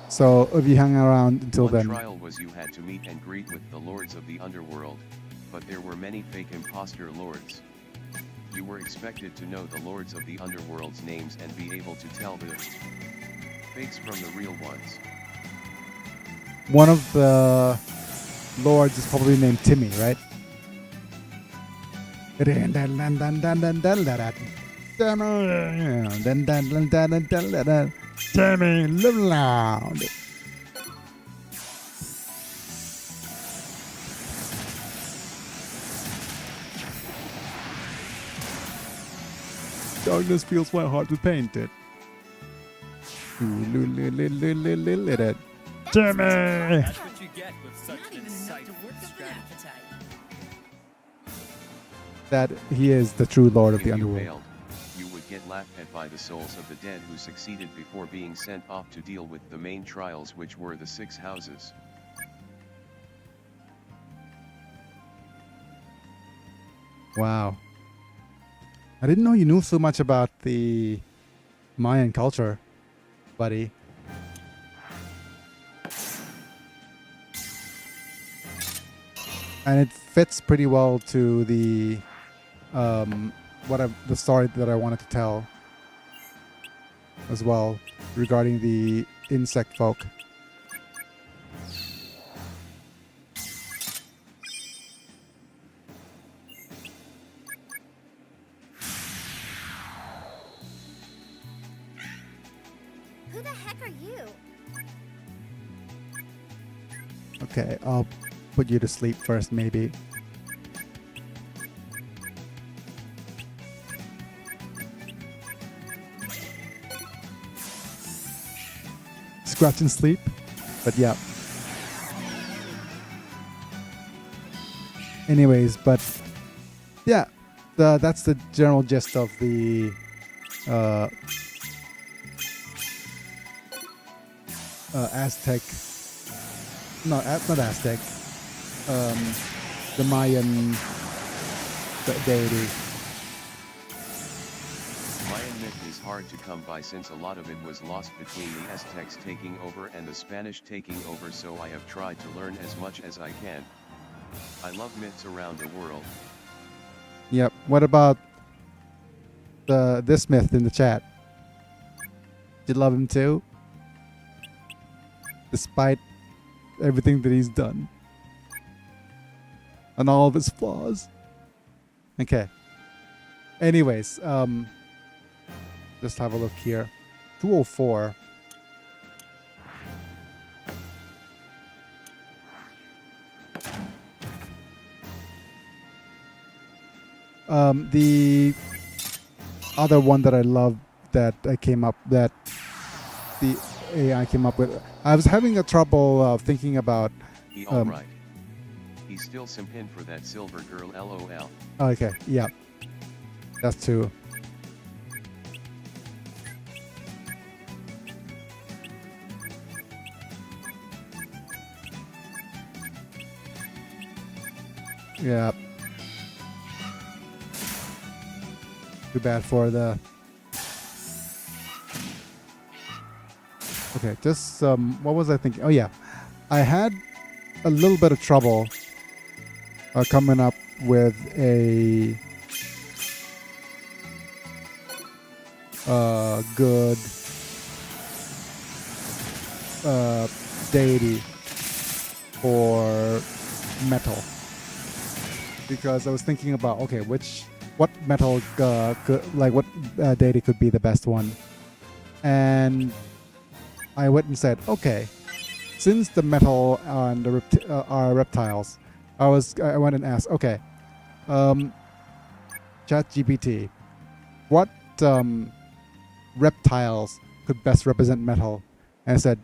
So if you hang around until One then, trial was you had to meet and greet with the lords of the underworld, but there were many fake imposter lords. You were expected to know the lords of the underworld's names and be able to tell the fakes from the real ones. one of the lords is probably named Timmy, right? Timmy, live loud. Darkness fills my heart with painted. Timmy! That's what you get with such Not an even enough to insightful work up an strategy. appetite. That he is the true lord of If the you underworld. failed, you would get laughed at by the souls of the dead who succeeded before being sent off to deal with the main trials, which were the 6 houses. Wow. I didn't know you knew so much about the Mayan culture, buddy. And it fits pretty well to the the story that I wanted to tell as well regarding the insect folk. Who the heck are you? Okay, I'll put you to sleep first, maybe. Scratch and sleep, but yeah. Anyways, but yeah, that's the general gist of the Aztec. Not Aztec. The Mayan deity. Mayan myth is hard to come by since a lot of it was lost between the Aztecs taking over and the Spanish taking over, so I have tried to learn as much as I can. I love myths around the world. Yep. What about this myth in the chat? Did you love him too? Despite everything that he's done. And all of his flaws. Okay. Anyways, just have a look here. 204. The other one that I love that I came up that the AI came up with. I was having a trouble thinking about. He alright. He's still simpin for that silver girl, lol. Okay, yeah, that's true. Yeah. Too bad for the. Okay, just what was I thinking? Oh yeah, I had a little bit of trouble coming up with a good deity for metal, because I was thinking about, okay, what metal what deity could be the best one, and I went and said, okay, since the metal and the are reptiles, I went and asked, okay, ChatGPT, what reptiles could best represent metal? And I said,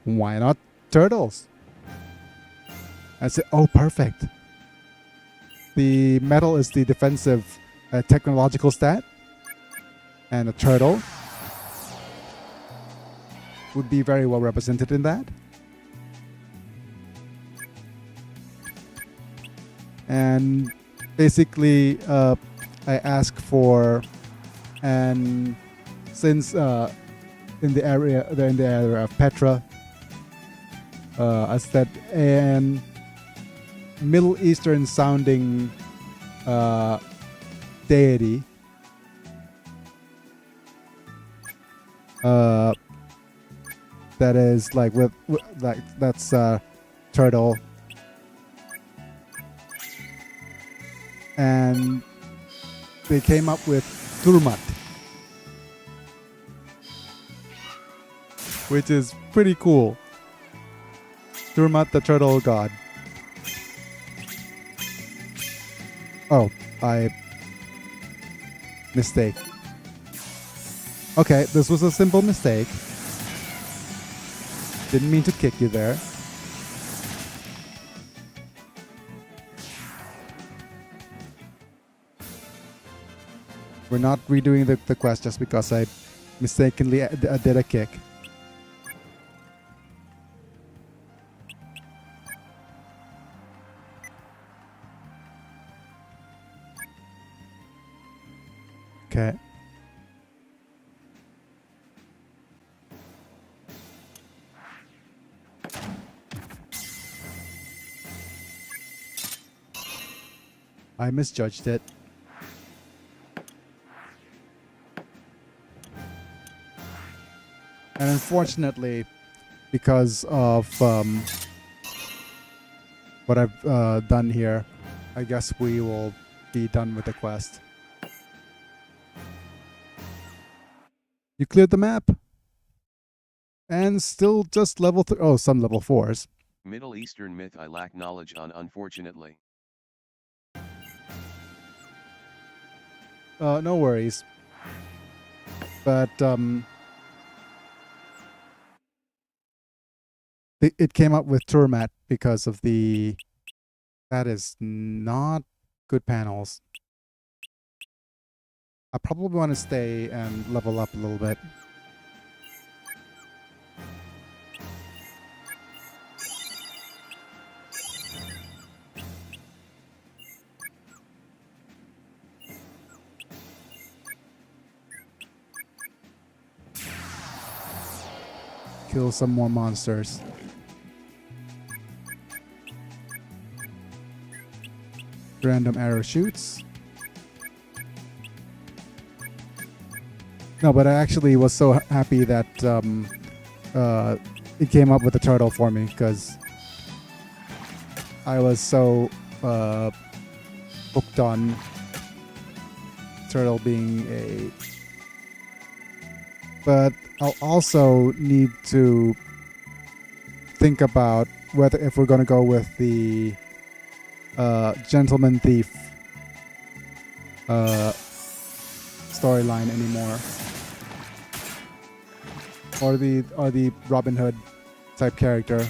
why not turtles? I said, oh, perfect. The metal is the defensive technological stat, and a turtle would be very well represented in that. And basically, I ask for, and since in the area of Petra, I said an Middle Eastern sounding deity. That is like with like that's turtle, and they came up with Turmat, which is pretty cool. Turmat, the turtle god. Oh, I mistake. Okay, this was a simple mistake. Didn't mean to kick you there. We're not redoing the quest just because I mistakenly did a kick. Okay. I misjudged it. And unfortunately, because of what I've done here, I guess we will be done with the quest. You cleared the map. And still just level 3. Oh, some level 4s. Middle Eastern myth I lack knowledge on, unfortunately. No worries. But it came up with Turmat because of the... That is not good panels. I probably want to stay and level up a little bit. Kill some more monsters. Random arrow shoots. No, but I actually was so happy that it came up with a turtle for me, because I was so hooked on turtle being a... But I'll also need to think about whether if we're going to go with the gentleman thief storyline anymore, or the Robin Hood type character.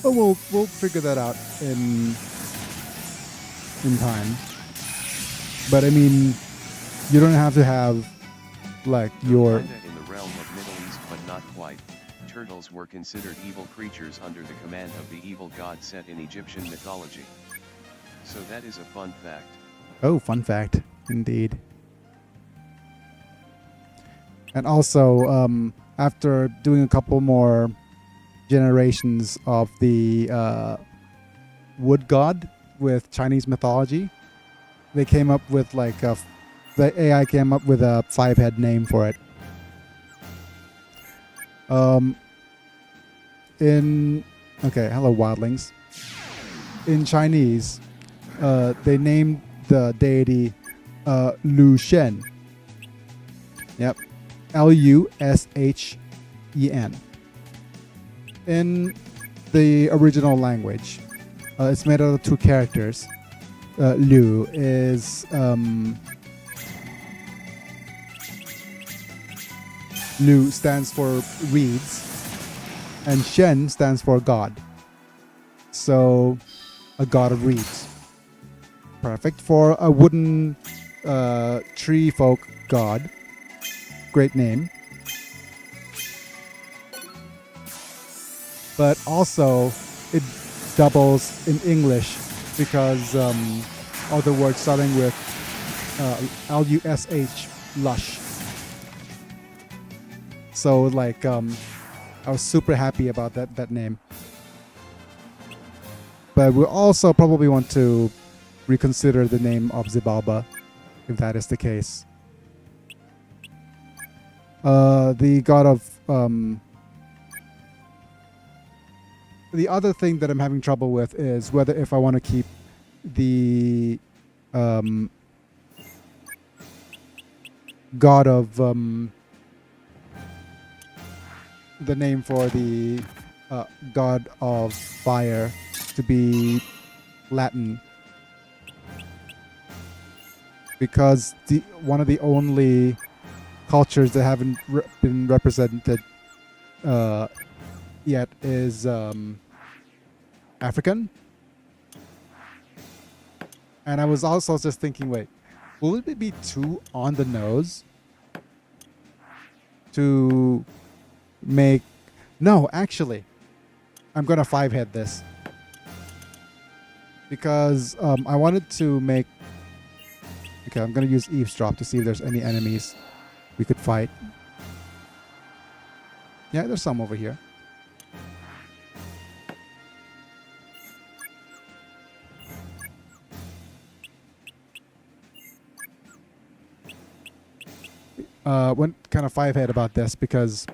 But we'll figure that out in time. But I mean, you don't have to have like your... Kinda in the realm of Middle East, but not quite. Turtles were considered evil creatures under the command of the evil god Set in Egyptian mythology. So that is a fun fact. Oh, fun fact, indeed. And also, after doing a couple more generations of the wood god with Chinese mythology, they came up with like the AI came up with a 5-head name for it. Hello wildlings. In Chinese, they named the deity Lu Shen. Yep, Lushen. In the original language, it's made out of 2 characters. Lu is Lu stands for reeds, and Shen stands for God. So, a god of reeds. Perfect for a wooden tree folk god. Great name. But also, it doubles in English because of the word starting with Lush, lush. So like, I was super happy about that name. But we also probably want to reconsider the name of Xibalba, if that is the case. The god of the other thing that I'm having trouble with is whether if I want to keep the god of the name for the god of fire to be Latin, because one of the only cultures that haven't been represented yet is African. And I was also just thinking, wait, will it be too on the nose to make... No, actually, I'm gonna 5-head this because I wanted to make... Okay, I'm gonna use eavesdrop to see if there's any enemies we could fight. Yeah, there's some over here. Went kind of 5-head about this because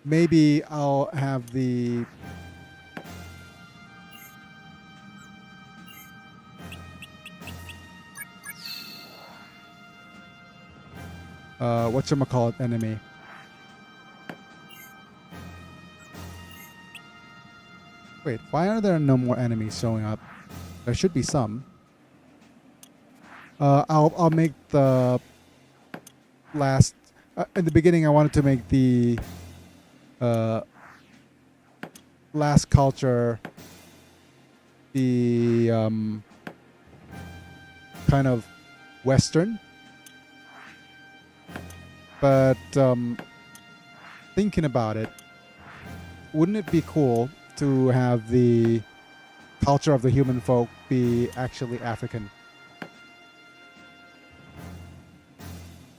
maybe I'll have the whatchamacallit enemy. Wait, why are there no more enemies showing up? There should be some. I'll make the last... in the beginning, I wanted to make the last culture the kind of Western. But thinking about it, wouldn't it be cool to have the culture of the human folk be actually African?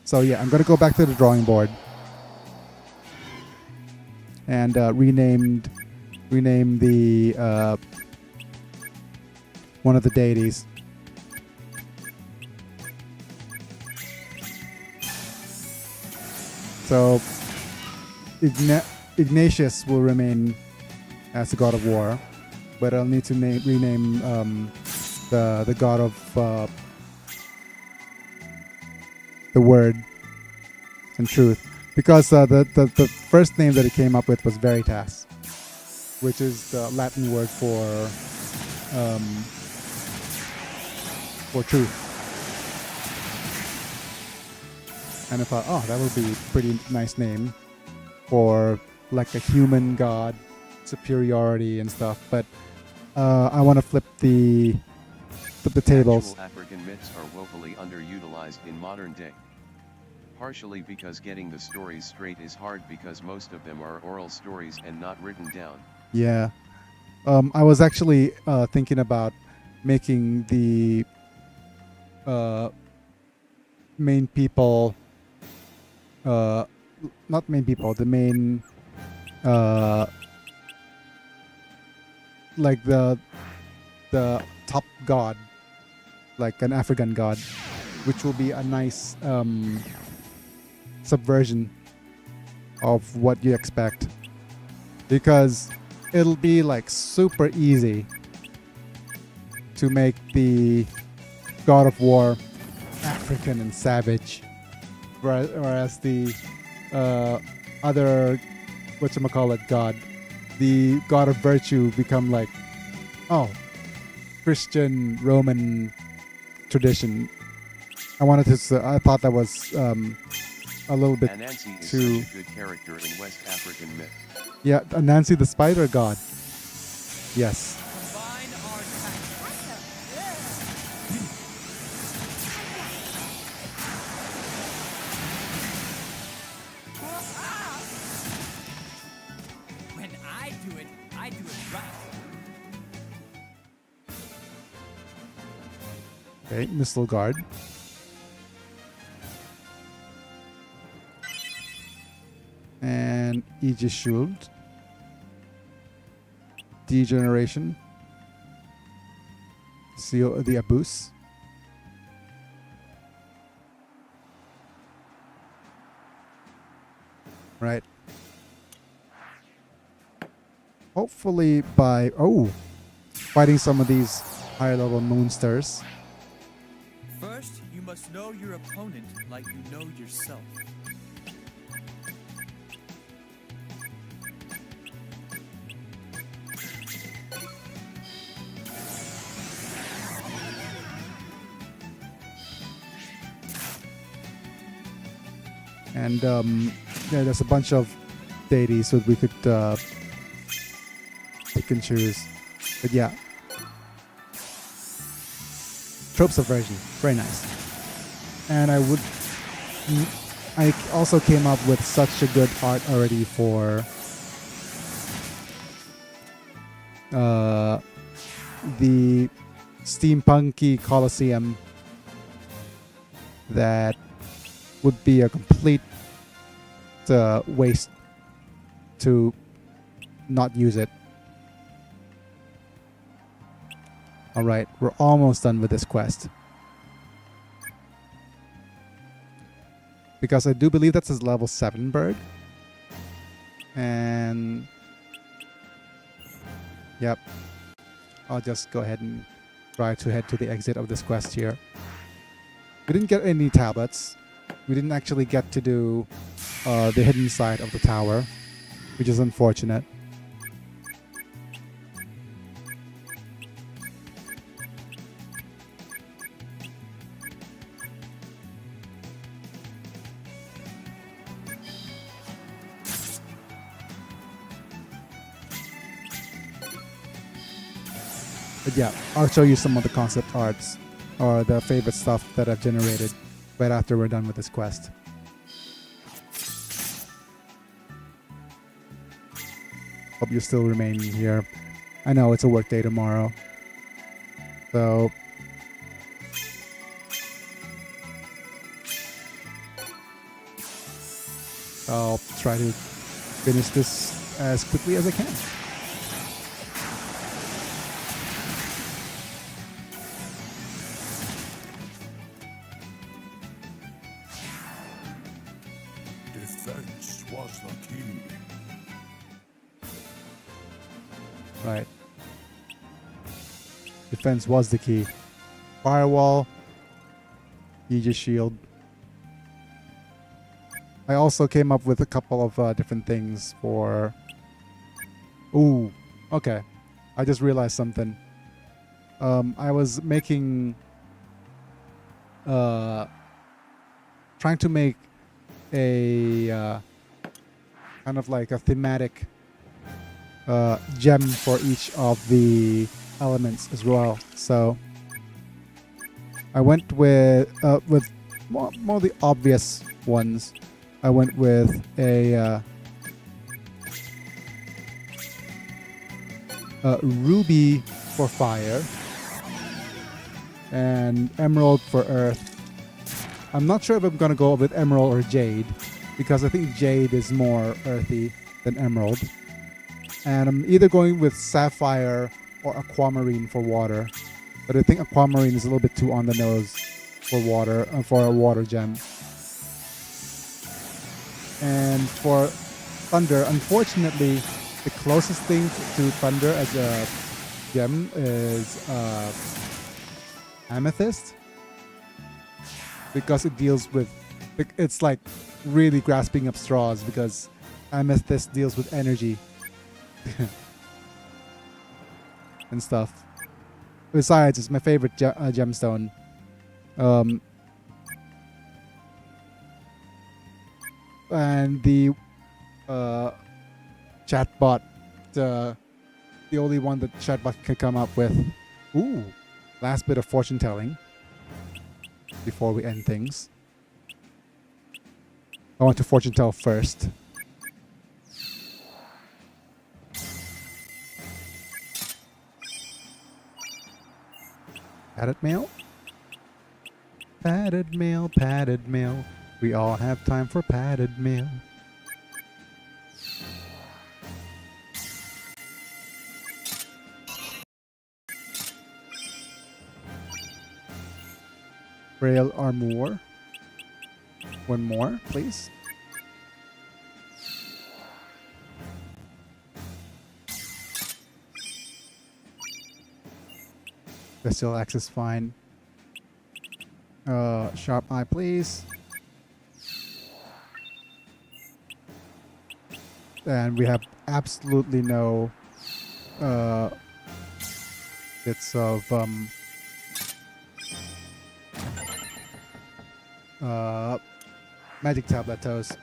So yeah, I'm going to go back to the drawing board and rename the one of the deities. So Ignatius will remain as the god of war, but I'll need to rename the god of the word and truth, because the first name that it came up with was Veritas, which is the Latin word for truth. And I thought, oh, that would be a pretty nice name for like a human god, superiority and stuff. But I want to flip the tables. Actual African myths are woefully underutilized in modern day. Partially because getting the stories straight is hard because most of them are oral stories and not written down. Yeah. I was actually thinking about making the main people... not main people, the main... like the top god, like an African god, which will be a nice subversion of what you expect, because it'll be like super easy to make the god of war African and savage, whereas the other whatchamacallit god, the god of virtue, become like, oh, Christian Roman tradition. I thought that was a little bit Anansi is too... such a good character in West African myth. Yeah, Nancy the spider god. Yes. Combine our tactics. When I do it right. Okay, Missile Guard. And Aegis Shield. Degeneration. Seal the Abyss. Right. Hopefully by fighting some of these higher level monsters. First, you must know your opponent like you know yourself. And yeah, there's a bunch of deities that we could pick and choose. But yeah. Tropes of version. Very nice. And I also came up with such a good art already for the steampunky Colosseum that would be a complete waste to not use it. Alright, we're almost done with this quest. Because I do believe that's his level 7 bird. And yep. I'll just go ahead and try to head to the exit of this quest here. We didn't get any tablets. We didn't actually get to do the hidden side of the tower, which is unfortunate. But yeah, I'll show you some of the concept arts or the favorite stuff that I've generated right after we're done with this quest. Hope you still remain here. I know it's a work day tomorrow. So I'll try to finish this as quickly as I can. Defense was the key. Right. Defense was the key. Firewall. Aegis Shield. I also came up with a couple of different things for... Ooh, okay. I just realized something. I was making... trying to make a kind of like a thematic gem for each of the elements as well. So I went with more of the obvious ones. I went with a ruby for fire and emerald for earth. I'm not sure if I'm gonna go with emerald or jade because I think jade is more earthy than emerald. And I'm either going with sapphire or aquamarine for water, but I think aquamarine is a little bit too on the nose for water for a water gem. And for thunder, unfortunately, the closest thing to thunder as a gem is amethyst, because it deals with, it's like really grasping up straws because amethyst deals with energy and stuff. Besides, it's my favorite gemstone. And the chatbot the only one that Chatbot could come up with. Ooh, last bit of fortune telling before we end things. I want to fortune tell first. Padded mail? Padded mail, padded mail. We all have time for padded mail. Rail armor. One more, please. Bestial axe is fine. Sharp eye, please. And we have absolutely no bits of magic tabletos.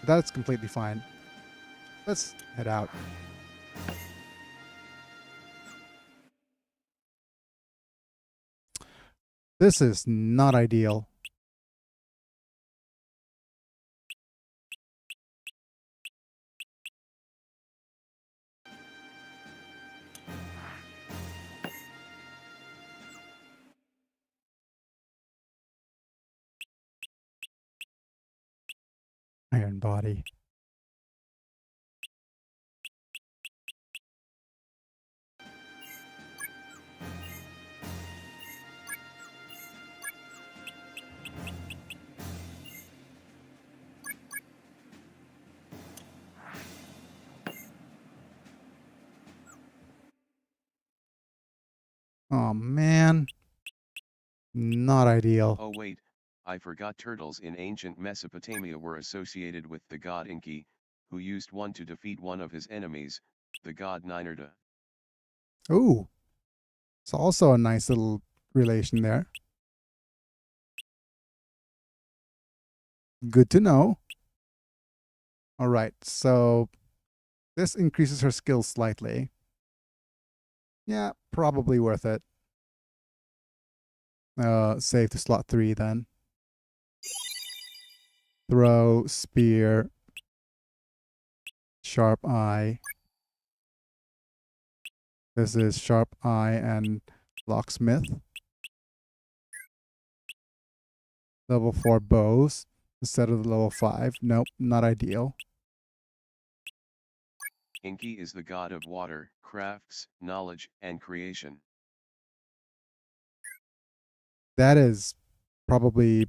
That's completely fine. Let's head out. This is not ideal. Iron body. Oh man. Not ideal. Oh wait, I forgot turtles in ancient Mesopotamia were associated with the god Enki, who used one to defeat one of his enemies, the god Ninurta. Ooh. It's also a nice little relation there. Good to know. All right, so this increases her skill slightly. Yeah, probably worth it. Save to slot 3 then. Throw, spear, sharp eye. This is sharp eye and locksmith. Level 4 bows instead of the level 5. Nope, not ideal. Enki is the god of water, crafts, knowledge, and creation. That is probably,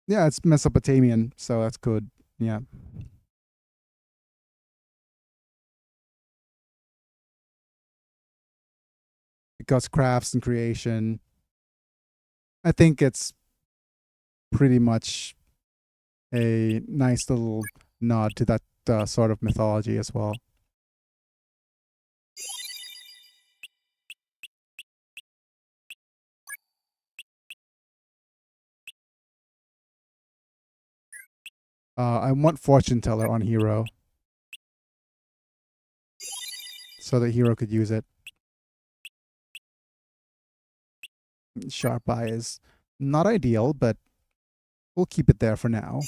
yeah, it's Mesopotamian, so that's good. Yeah. Because crafts and creation, I think it's pretty much a nice little nod to that sort of mythology as well. I want fortune teller on hero so that hero could use it. Sharp eye is not ideal, but we'll keep it there for now.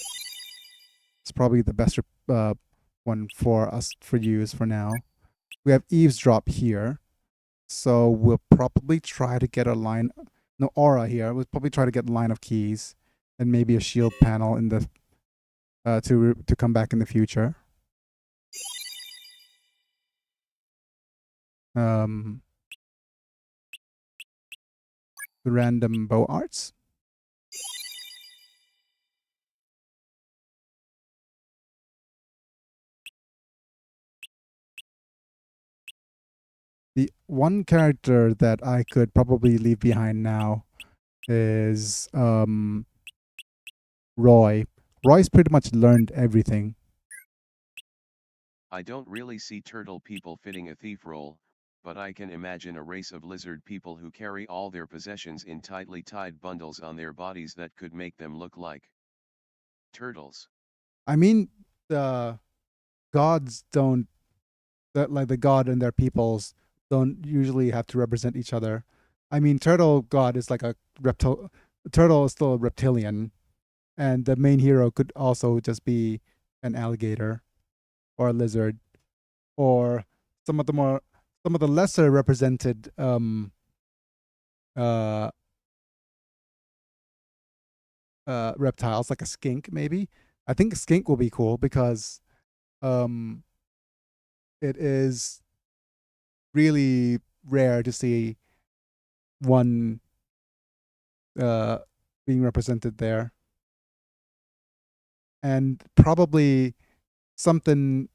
It's probably the best one for us for use for now. We have eavesdrop here, so we'll probably try to get a line, no aura here. We'll probably try to get a line of keys and maybe a shield panel in the to come back in the future. The random bow arts. The one character that I could probably leave behind now is Roy. Roy's pretty much learned everything. I don't really see turtle people fitting a thief role, but I can imagine a race of lizard people who carry all their possessions in tightly tied bundles on their bodies that could make them look like turtles. I mean, the gods don't that like the god and their peoples don't usually have to represent each other. I mean, turtle god is like a reptile. Turtle is still a reptilian, and the main hero could also just be an alligator or a lizard or some of the more some of the lesser represented uh reptiles like a skink maybe. I think skink will be cool because um it is really rare to see one uh being represented there, and probably something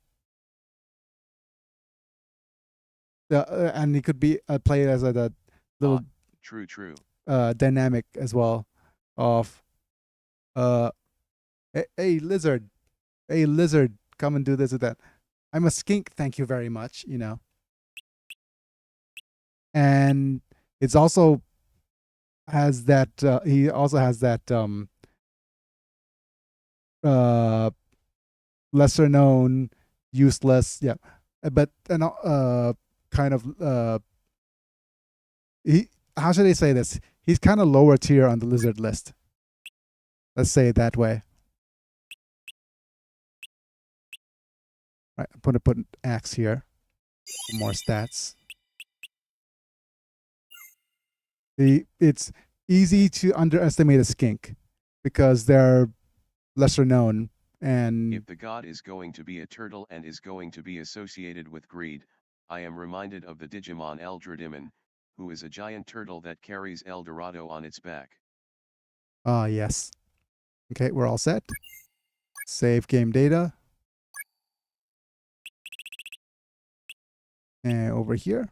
and it could be played as a little True. dynamic as well of uh hey lizard, hey lizard, come and do this or that. I'm a skink, thank you very much, you know. And it's also has that he also has that uh lesser known, useless, yeah, but and kind of he, how should I say this? He's kind of lower tier on the lizard list. Let's say it that way. Right, I'm gonna put an axe here for more stats. It's easy to underestimate a skink because they're lesser known. And If the god is going to be a turtle and is going to be associated with greed, I am reminded of the Digimon Eldredimon, who is a giant turtle that carries El Dorado on its back. ah, yes. Okay, we're all set. Save game data. And over here.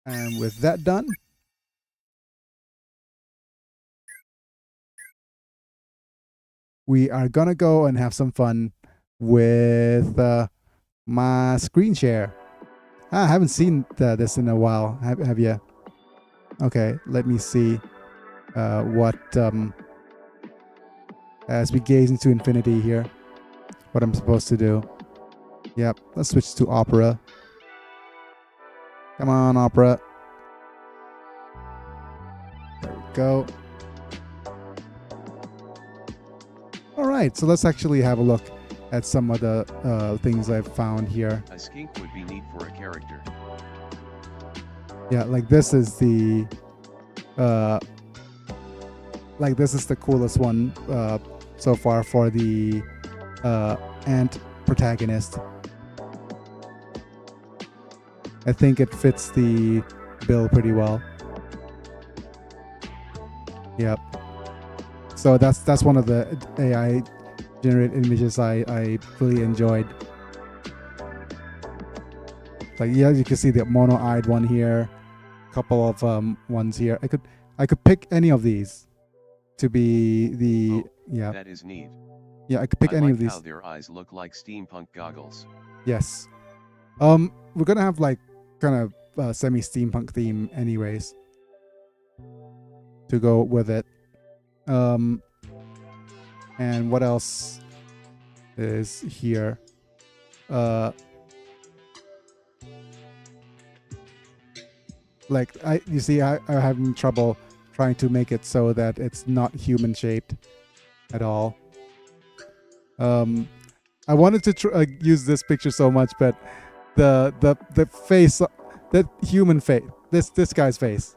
And with that done, we are gonna go and have some fun with my screen share. I haven't seen this in a while. Have you? Okay, let me see what as we gaze into infinity here, what I'm supposed to do. Yep, let's switch to Opera. Come on, Opera. There we go. All right, so let's actually have a look at some of the things I've found here. A skink would be neat for a character. Yeah, like this is the coolest one so far for the ant protagonist. I think it fits the bill pretty well. Yep. So that's one of the AI generated images I really enjoyed. Like, yeah, you can see the mono-eyed one here, a couple of ones here. I could pick any of these to be the yeah. That is neat. Yeah, I could pick I any like of these. how their eyes look like steampunk goggles. Yes. We're gonna have like kind of semi-steampunk theme anyways to go with it. And what else is here? Like you see, I'm having trouble trying to make it so that it's not human shaped at all. I wanted to use this picture so much, but the face, that human face, this guy's face.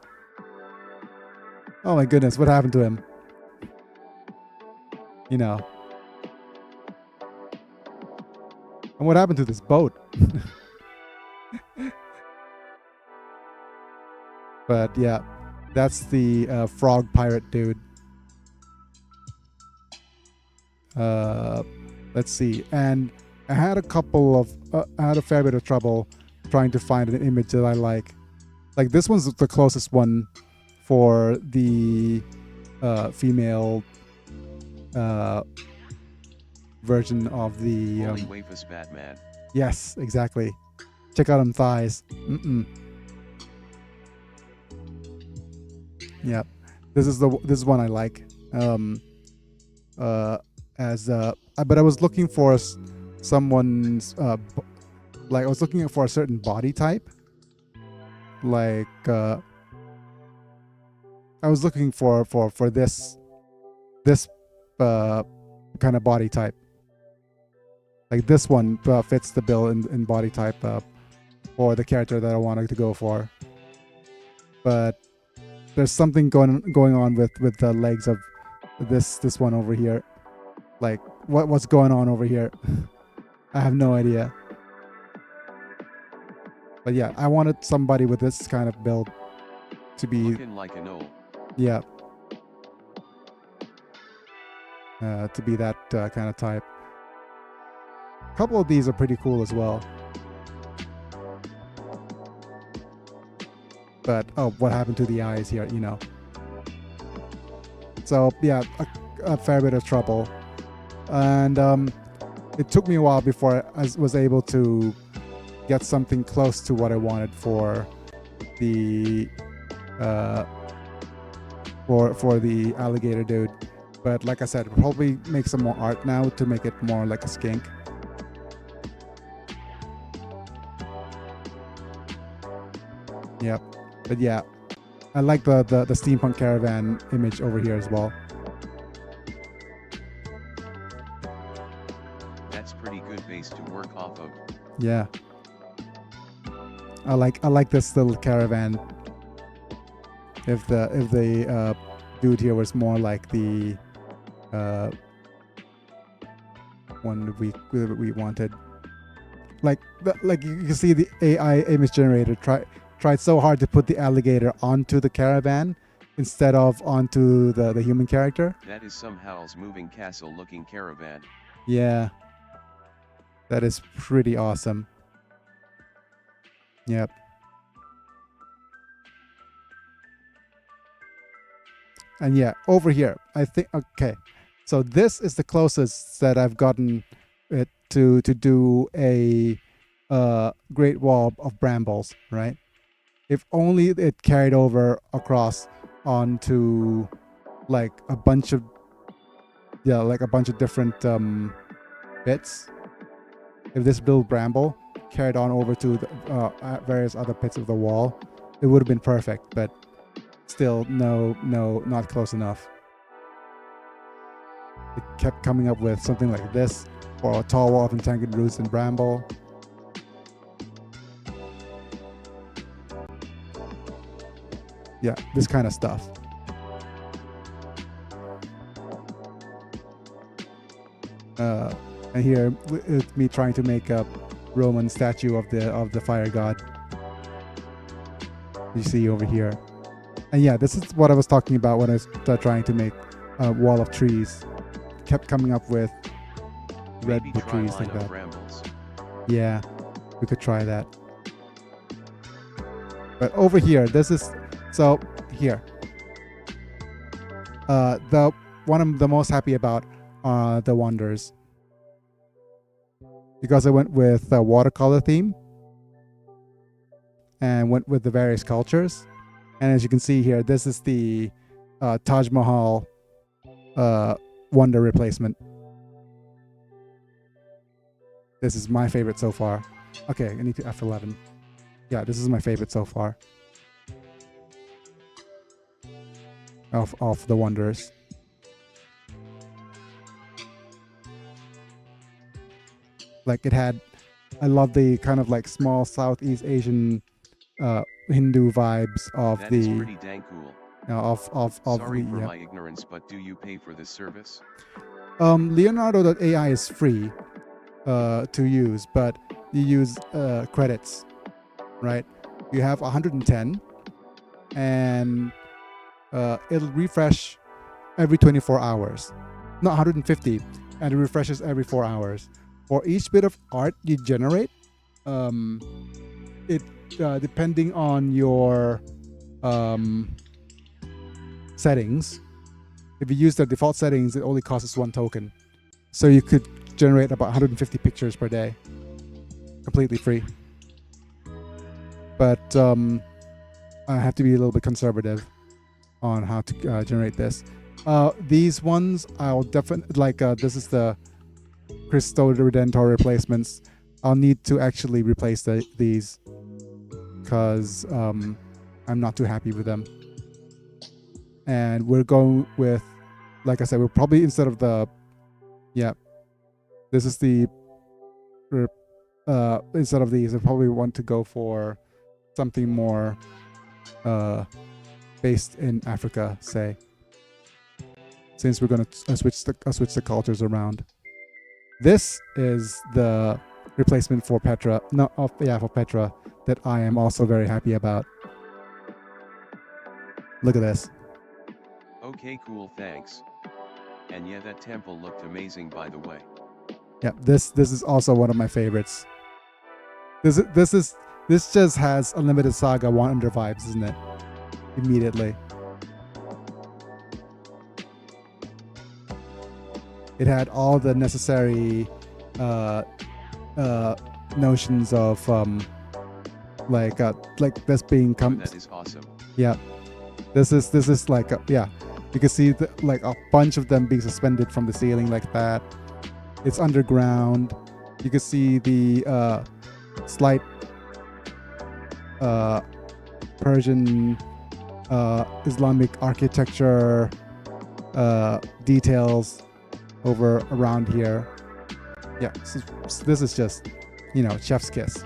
Oh my goodness, what happened to him? You know. And what happened to this boat? But yeah, that's the frog pirate dude. Let's see. And I had I had a fair bit of trouble trying to find an image that I like. Like this one's the closest one for the female version of the Holy Wafus Batman. yes, exactly. Check out them thighs. Yep. This is one I like. But I was looking for someone's like I was looking for a certain body type. Like I was looking for this kind of body type. Like this one fits the bill in body type for the character that I wanted to go for. But there's something going on with the legs of this one over here. Like what's going on over here? I have no idea. But yeah, I wanted somebody with this kind of build to be looking like an old. Yeah. To be that kind of type. A couple of these are pretty cool as well. But, oh, what happened to the eyes here, you know. So, yeah, a fair bit of trouble. And it took me a while before I was able to get something close to what I wanted for the for the alligator dude. But like I said, we'll probably make some more art now to make it more like a skink. Yep. But yeah, I like the steampunk caravan image over here as well. That's pretty good base to work off of. Yeah. I like this little caravan. If the dude here was more like the one that we wanted, like you can see the AI image generator tried so hard to put the alligator onto the caravan instead of onto the human character. That is some Howl's Moving Castle looking caravan. Yeah, that is pretty awesome. Yep. And yeah, over here, I think, okay. So this is the closest that I've gotten it to do a Great Wall of Brambles, right? If only it carried over across onto like a bunch of different bits. If this build bramble carried on over to the various other bits of the wall, it would have been perfect, but still no, not close enough. It kept coming up with something like this, or a tall wall of entangled roots and bramble. Yeah, this kind of stuff. And here it's me trying to make a Roman statue of the fire god. You see over here. And yeah, this is what I was talking about when I was trying to make a wall of trees. Kept coming up with red trees like that. Brambles. Yeah, we could try that. But over here, this is so here. The one I'm the most happy about are the wonders, because I went with a watercolor theme and went with the various cultures. And as you can see here, this is the Taj Mahal wonder replacement. This is my favorite so far. Okay, I need to F11. Yeah, this is my favorite so far. Of the wonders. Like it had, I love the kind of like small Southeast Asian Hindu vibes of That the is pretty dang cool. of Sorry the for my ignorance, but do you pay for this service? Leonardo.ai is free to use, but you use credits, right? You have 110, and it'll refresh every 24 hours. Not 150, and it refreshes every 4 hours. For each bit of art you generate, it depending on your settings, if you use the default settings, it only costs 1 token. So you could generate about 150 pictures per day, completely free. But I have to be a little bit conservative on how to generate this. These ones, I'll definitely like. This is the Crystal Redentor replacements, I'll need to actually replace these because I'm not too happy with them. And we're going with, like I said, we're probably instead of the, this is the, instead of these, I probably want to go for something more based in Africa, say, since we're going to switch the cultures around. This is the replacement for Petra, for Petra, that I am also very happy about. Look at this. Okay, cool, thanks. And yeah, that temple looked amazing, by the way. Yeah, this is also one of my favorites. This just has unlimited Saga Wonder vibes, isn't it? Immediately. It had all the necessary notions of like this being That is awesome. Yeah, this is like you can see like a bunch of them being suspended from the ceiling like that. It's underground. You can see the slight Persian Islamic architecture details over around here. Yeah, so this is just, chef's kiss.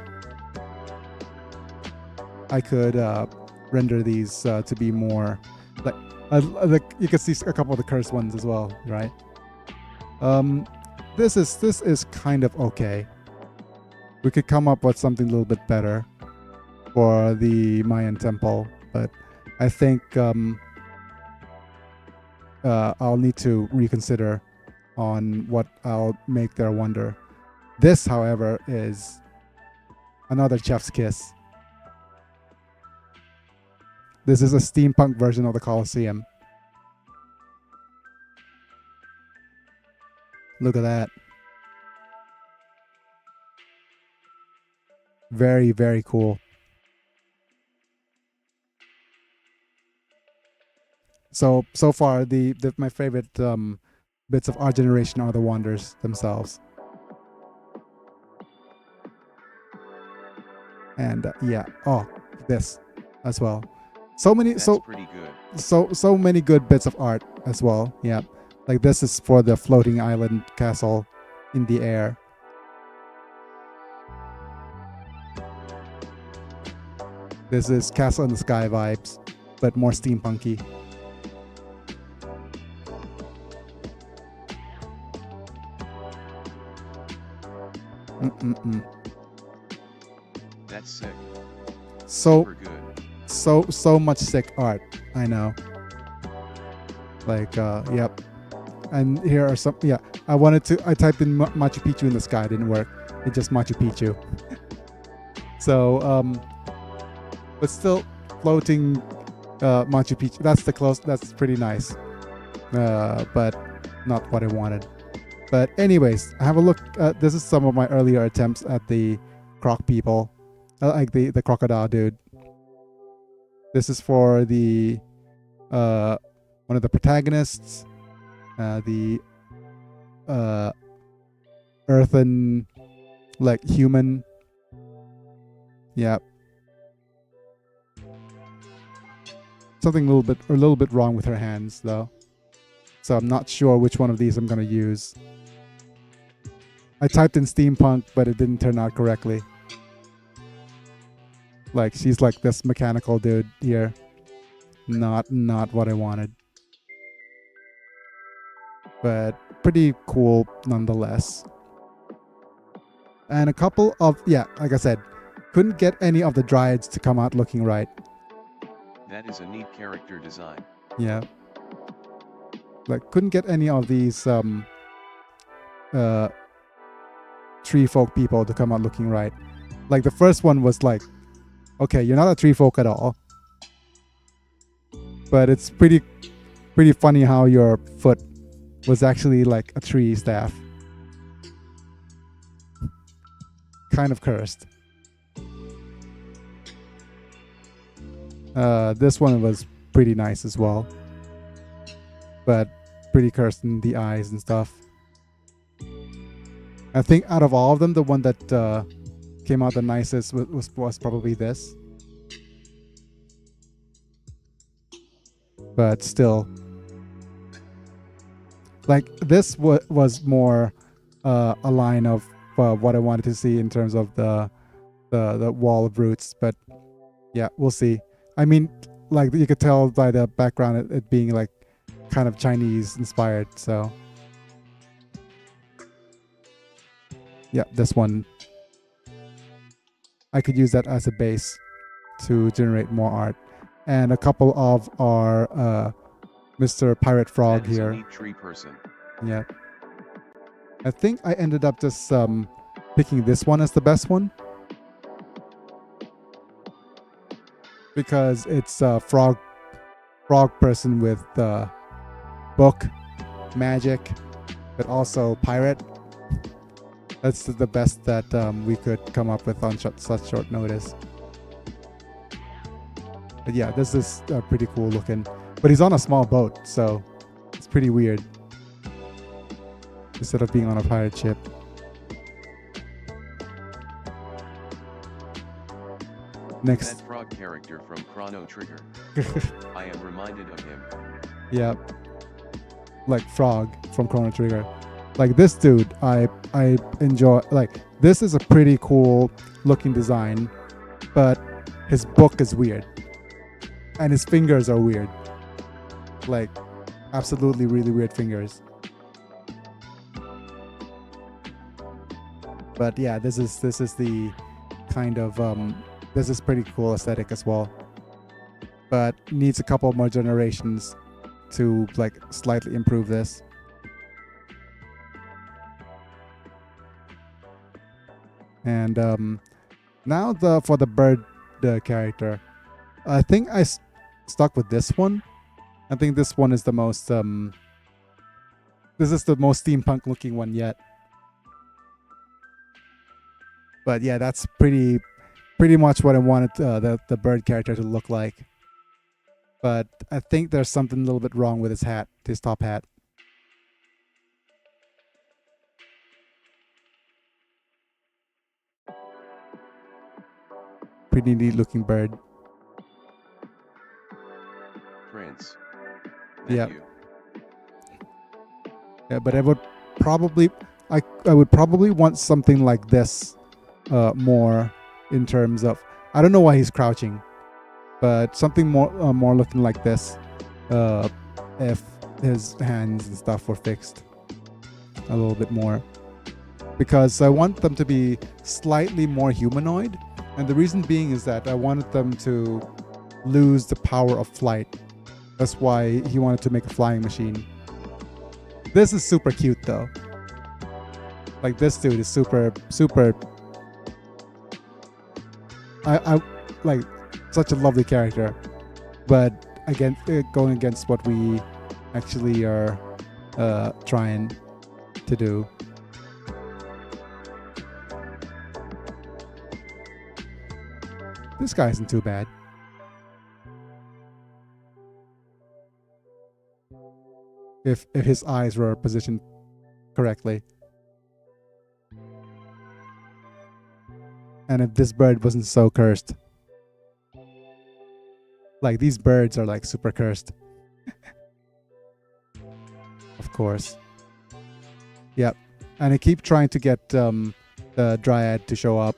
I could render these to be more like you can see a couple of the cursed ones as well, right? This is kind of okay. We could come up with something a little bit better for the Mayan temple, but I think I'll need to reconsider on what I'll make their wonder. This, however, is another chef's kiss. This is a steampunk version of the Colosseum. Look at that. Very, very cool. So far, my favorite bits of art generation are the wonders themselves. And this as well. That's pretty good. So many good bits of art as well. Yeah, like this is for the floating island castle in the air. This is Castle in the Sky vibes, but more steampunky. That's sick. So Super good. so much sick art. I know. Like yep. And here are some. Yeah, I typed in Machu Picchu in the sky. It didn't work. It's just Machu Picchu. So but still floating Machu Picchu. That's pretty nice. But not what I wanted. But anyways, have a look. This is some of my earlier attempts at the croc people, like the crocodile dude. This is for the one of the protagonists, the earthen like human. Yeah. Something a little bit wrong with her hands though. So I'm not sure which one of these I'm gonna use. I typed in steampunk, but it didn't turn out correctly. Like she's like this mechanical dude here. Not what I wanted. But pretty cool nonetheless. And a couple of, like I said, couldn't get any of the dryads to come out looking right. That is a neat character design. Yeah. Like couldn't get any of these tree folk people to come out looking right. Like the first one was like, okay, you're not a tree folk at all. But it's pretty funny how your foot was actually like a tree staff. Kind of cursed. This one was pretty nice as well. But pretty cursed in the eyes and stuff. I think out of all of them, the one that came out the nicest was probably this. But still, like this was more a line of what I wanted to see in terms of the wall of roots. But yeah, we'll see. I mean, like you could tell by the background it being like kind of Chinese inspired. So yeah, this one I could use that as a base to generate more art. And a couple of our Mr. Pirate Frog That is a here. neat tree person. Yeah. I think I ended up just picking this one as the best one. Because it's a frog person with book, magic, but also pirate. That's the best that we could come up with on such short notice. But yeah, this is pretty cool looking. But he's on a small boat, so it's pretty weird. Instead of being on a pirate ship. Next. That frog character from Chrono Trigger. I am reminded of him. Yeah. Like Frog from Chrono Trigger. Like this dude, I enjoy. Like this is a pretty cool looking design, but his book is weird. And his fingers are weird. Like absolutely really weird fingers. But yeah, this is the kind of this is pretty cool aesthetic as well. But needs a couple more generations to like slightly improve this. And now for the bird character, I think I stuck with this one. I think this one is the most this is the most steampunk looking one yet. But yeah, that's pretty much what I wanted the bird character to look like. But I think there's something a little bit wrong with his hat, his top hat. Pretty neat looking bird. Prince. Yeah. Matthew. Yeah, but I would probably I would probably want something like this more in terms of, I don't know why he's crouching, but something more looking like this if his hands and stuff were fixed a little bit more, because I want them to be slightly more humanoid, and the reason being is that I wanted them to lose the power of flight. That's why he wanted to make a flying machine. This is super cute though. Like this dude is super I like such a lovely character, but again, going against what we actually are trying to do. This guy isn't too bad. If his eyes were positioned correctly. And if this bird wasn't so cursed. Like these birds are like super cursed. Of course. Yep. And I keep trying to get the Dryad to show up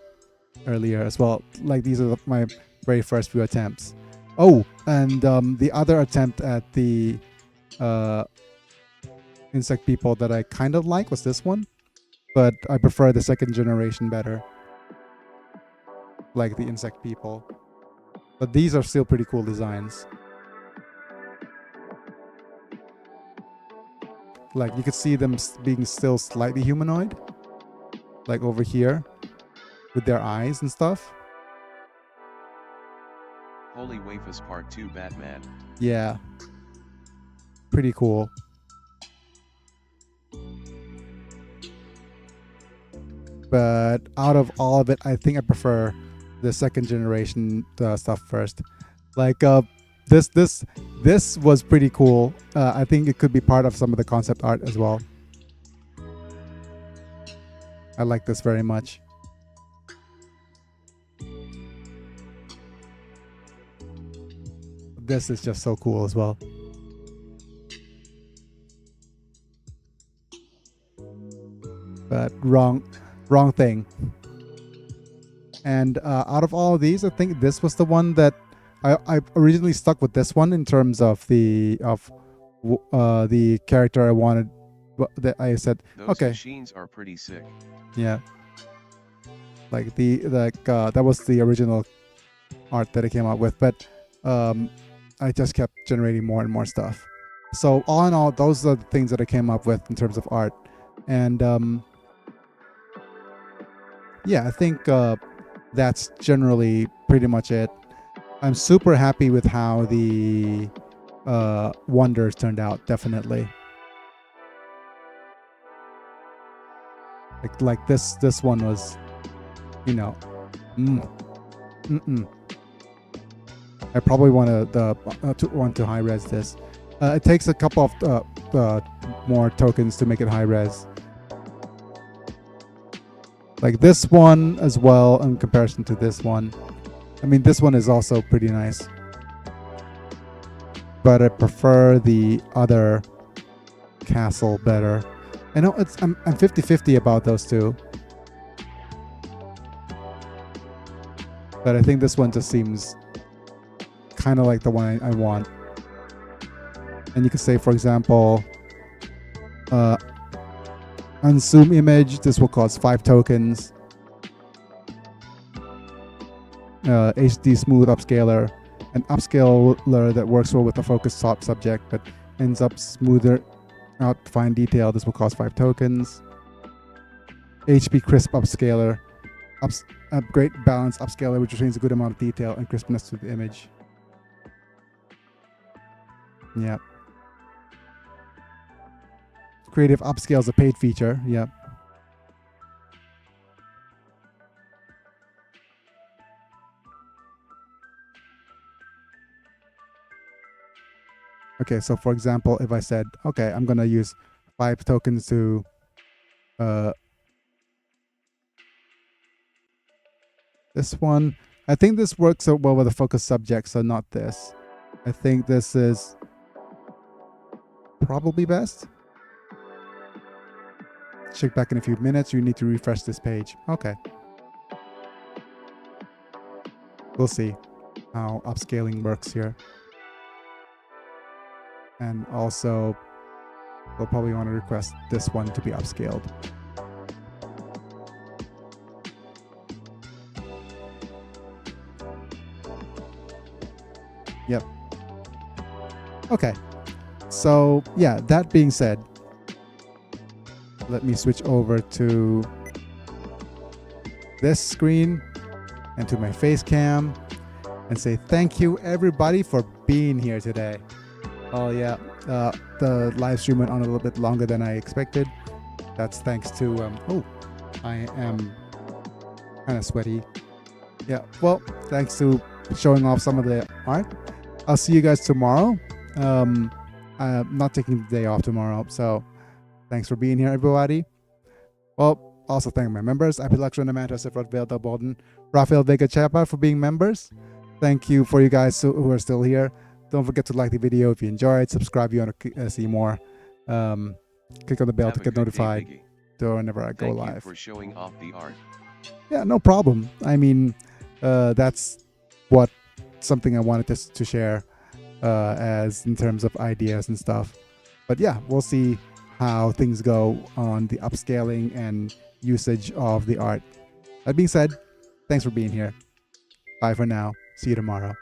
earlier as well. Like these are my very first few attempts. Oh, and the other attempt at the insect people that I kind of like was this one. But I prefer the second generation better. Like the insect people. But these are still pretty cool designs. Like you could see them being still slightly humanoid. Like over here. With their eyes and stuff. Holy Wafus Part 2 Batman. Yeah. Pretty cool. But out of all of it, I think I prefer the second generation stuff first. Like this was pretty cool. I think it could be part of some of the concept art as well. I like this very much. This is just so cool as well. But wrong thing. And out of all of these, I think this was the one that I originally stuck with this one in terms of the character I wanted. That I said, Those okay, machines are pretty sick. yeah, like that was the original art that I came up with, but I just kept generating more and more stuff. So all in all, those are the things that I came up with in terms of art, and yeah, I think that's generally pretty much it. I'm super happy with how the wonders turned out. Definitely, like this one was, you know, I probably want to high res this. It takes a couple of more tokens to make it high res. Like this one as well in comparison to this one. I mean, this one is also pretty nice, but I prefer the other castle better. I know I'm 50-50 about those two, but I think this one just seems kind of like the one I want. And you could say, for example, unzoom image, this will cost 5 tokens. HD smooth upscaler, an upscaler that works well with a focused top subject but ends up smoother out fine detail, this will cost 5 tokens. HP crisp upscaler, great balance upscaler which retains a good amount of detail and crispness to the image. Yep. Creative upscale is a paid feature. Yep. Okay, so for example, if I said, okay, I'm gonna use 5 tokens to this one. I think this works so well with a focus subject, so not this. I think this is probably best. Check back in a few minutes. You need to refresh this page. Okay. We'll see how upscaling works here. And also, we'll probably want to request this one to be upscaled. Yep. Okay. So, yeah, that being said, let me switch over to this screen and to my face cam and say thank you everybody for being here today. Oh yeah, the live stream went on a little bit longer than I expected. That's thanks to oh, I am kind of sweaty. Yeah, well, thanks to showing off some of the art. I'll see you guys tomorrow. I'm not taking the day off tomorrow, so thanks for being here, everybody. Well, also thank my members, Apilakshana Manta, Sefrot Vale, Bolden, Rafael Vega Chapa for being members. Thank you for you guys who are still here. Don't forget to like the video if you enjoyed, subscribe if you want to see more. Click on the bell to get notified whenever I go live. Thank you for showing off the art. Yeah, no problem. I mean, that's something I wanted to share as in terms of ideas and stuff. But yeah, we'll see how things go on the upscaling and usage of the art. That being said, thanks for being here. Bye for now. See you tomorrow.